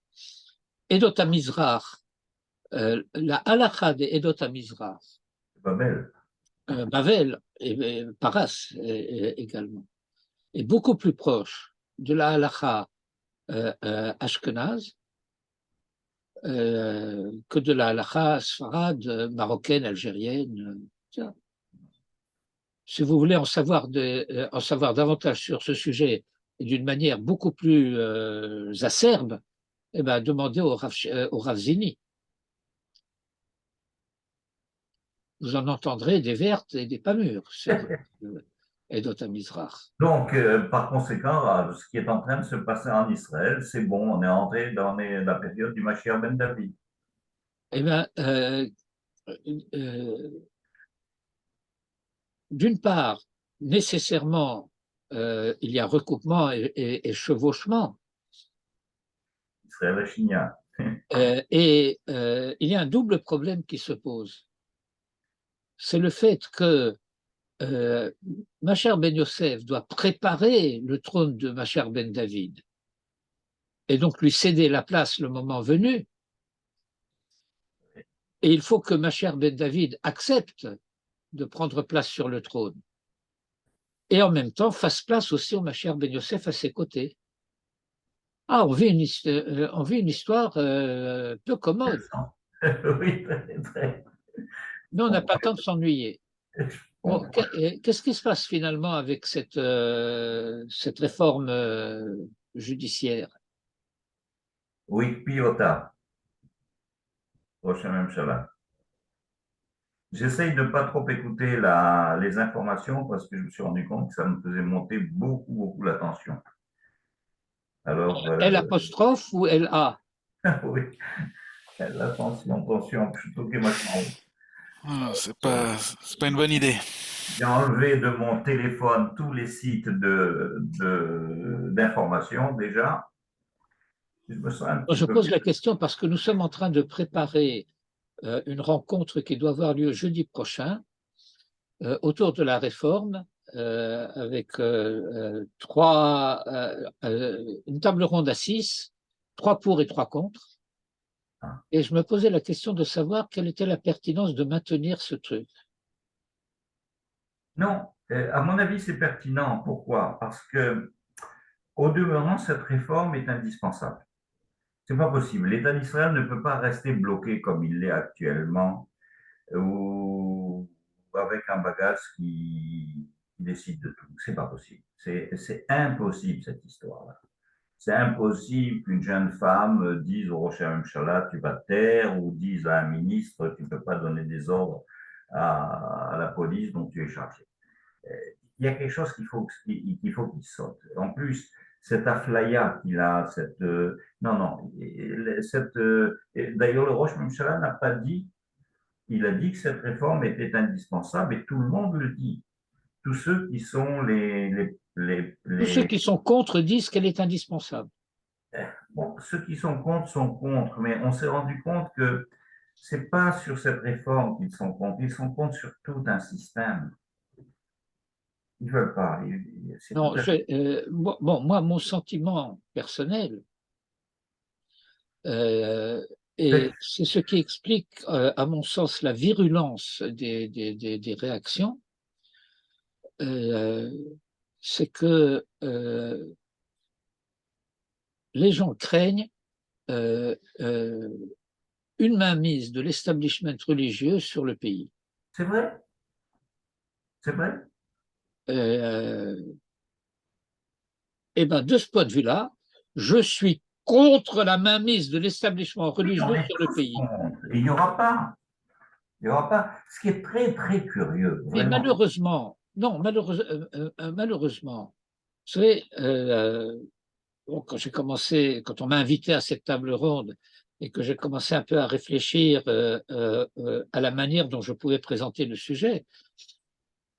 HaMizrach, la halakha des Edot HaMizrach, Babel. Bavel et Paras également, est beaucoup plus proche de la halakha ashkenaz que de la halakha sfarade, marocaine, algérienne. Si vous voulez en savoir davantage sur ce sujet et d'une manière beaucoup plus acerbe, eh ben, demandez au Rav Zini. Vous en entendrez des vertes et des pas mûres sur Edot HaMizrach. Donc, par conséquent, ce qui est en train de se passer en Israël, c'est bon, on est entré dans la période du Mashiach ben David. Eh bien, d'une part, nécessairement, il y a recoupement et chevauchement. Israël et Chigna. Et il y a un double problème qui se pose. C'est le fait que Machar ben Yosef doit préparer le trône de Machar ben David et donc lui céder la place le moment venu. Et il faut que Machar ben David accepte de prendre place sur le trône et en même temps fasse place aussi au Machar ben Yosef à ses côtés. Ah, on vit une histoire peu commode. Oui, très, très. Mais on n'a pas le temps de s'ennuyer. Bon, qu'est-ce qui se passe finalement avec cette réforme judiciaire? Oui, Piota, Rosh Hashanah. J'essaye de ne pas trop écouter les informations parce que je me suis rendu compte que ça me faisait monter beaucoup, beaucoup la tension. Alors, L apostrophe ou LA? oui, la tension, plutôt que maintenant. Ah, c'est pas une bonne idée. J'ai enlevé de mon téléphone tous les sites d'information déjà. Je me sens un petit Je peu pose mieux. la question parce que nous sommes en train de préparer une rencontre qui doit avoir lieu jeudi prochain autour de la réforme avec une table ronde à 6, 3 pour et 3 contre. Et je me posais la question de savoir quelle était la pertinence de maintenir ce truc. Non, à mon avis, c'est pertinent. Pourquoi? Parce que, au demeurant, cette réforme est indispensable. C'est pas possible. L'État d'Israël ne peut pas rester bloqué comme il l'est actuellement ou avec un bagage qui décide de tout. C'est pas possible. C'est impossible cette histoire-là. C'est impossible qu'une jeune femme dise au Rosh Hashanah, tu vas te taire, ou dise à un ministre, tu ne peux pas donner des ordres à la police dont tu es chargé. Il y a quelque chose qu'il faut qu'il saute. En plus, cette aflaya qu'il a, non, d'ailleurs, le Rosh Hashanah n'a pas dit, il a dit que cette réforme était indispensable et tout le monde le dit. Tous ceux qui sont Tous ceux qui sont contre disent qu'elle est indispensable. Bon, ceux qui sont contre, mais on s'est rendu compte que c'est pas sur cette réforme qu'ils sont contre, ils sont contre sur tout un système. Ils veulent pas. Non, bon, moi, mon sentiment personnel, et c'est ce qui explique, à mon sens, la virulence des réactions, c'est que les gens craignent une mainmise de l'establishment religieux sur le pays. C'est vrai. C'est vrai. Et ben, de ce point de vue-là, je suis contre la mainmise de l'establishment religieux sur le pays. Il n'y aura pas. Il n'y aura pas. Ce qui est très, très curieux. Mais Vraiment. malheureusement, non, malheureusement, vous savez, quand on m'a invité à cette table ronde, et que j'ai commencé un peu à réfléchir à la manière dont je pouvais présenter le sujet,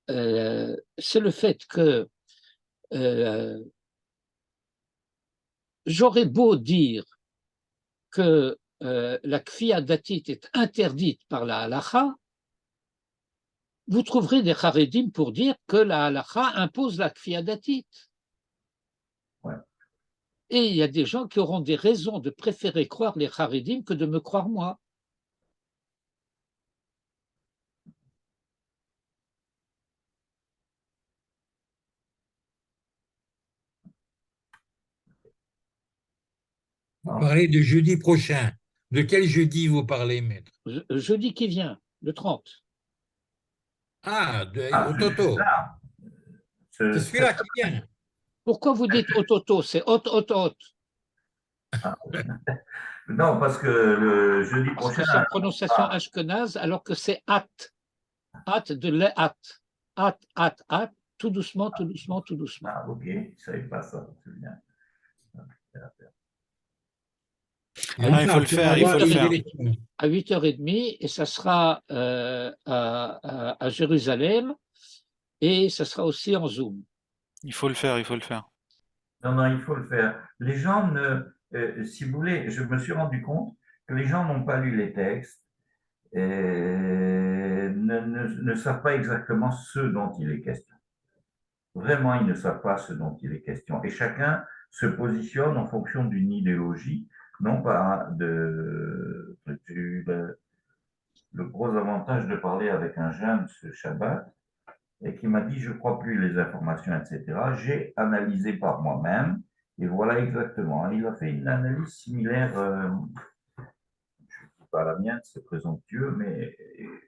c'est le fait que j'aurais beau dire que la kfiya datit est interdite par la halakha, vous trouverez des charedim pour dire que la halakha impose la kfiya datit. Ouais. Et il y a des gens qui auront des raisons de préférer croire les charedim que de me croire moi. Vous parlez de jeudi prochain. De quel jeudi vous parlez, maître? Jeudi qui vient, le 30. Ah, Ah, au Toto. C'est ce- celui-là qui vient. Pourquoi vous dites ototo? C'est hot. Non, parce que le jeudi Parce que prochain, c'est une prononciation ashkenaz, alors que c'est at. At de l'at. At. Tout doucement. ah, ok, je ne savais pas ça, c'est bien. Ah, il faut le faire, il faut le faire. À 8h30, et ça sera à Jérusalem, et ça sera aussi en Zoom. Il faut le faire, il faut le faire. Non, il faut le faire. Les gens si vous voulez, je me suis rendu compte que les gens n'ont pas lu les textes, et ne savent pas exactement ce dont il est question. Vraiment, ils ne savent pas ce dont il est question. Et chacun se positionne en fonction d'une idéologie, non pas le gros avantage de parler avec un jeune ce Shabbat, et qui m'a dit, je ne crois plus les informations, etc. J'ai analysé par moi-même, et voilà exactement. Il a fait une analyse similaire, je ne dis pas la mienne, c'est présomptueux, mais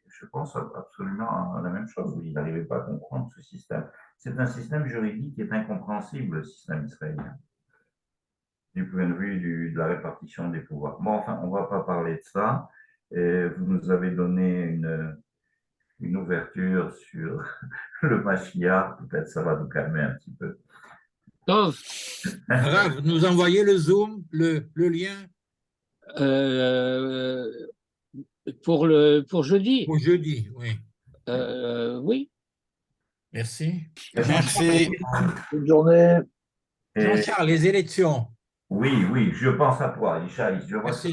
je pense absolument à la même chose. Il n'arrivait pas à comprendre ce système. C'est un système juridique qui est incompréhensible, le système israélien, du point de vue de la répartition des pouvoirs. Bon, enfin, on ne va pas parler de ça. Et vous nous avez donné une ouverture sur le Mashiach, peut-être ça va nous calmer un petit peu. Tov, Rav, nous envoyez le Zoom, le lien pour jeudi, pour jeudi, oui. oui. Merci. Merci. Bonne journée. Et Jean-Charles, les élections. oui, je pense à toi, Ishaï. Je vois Merci.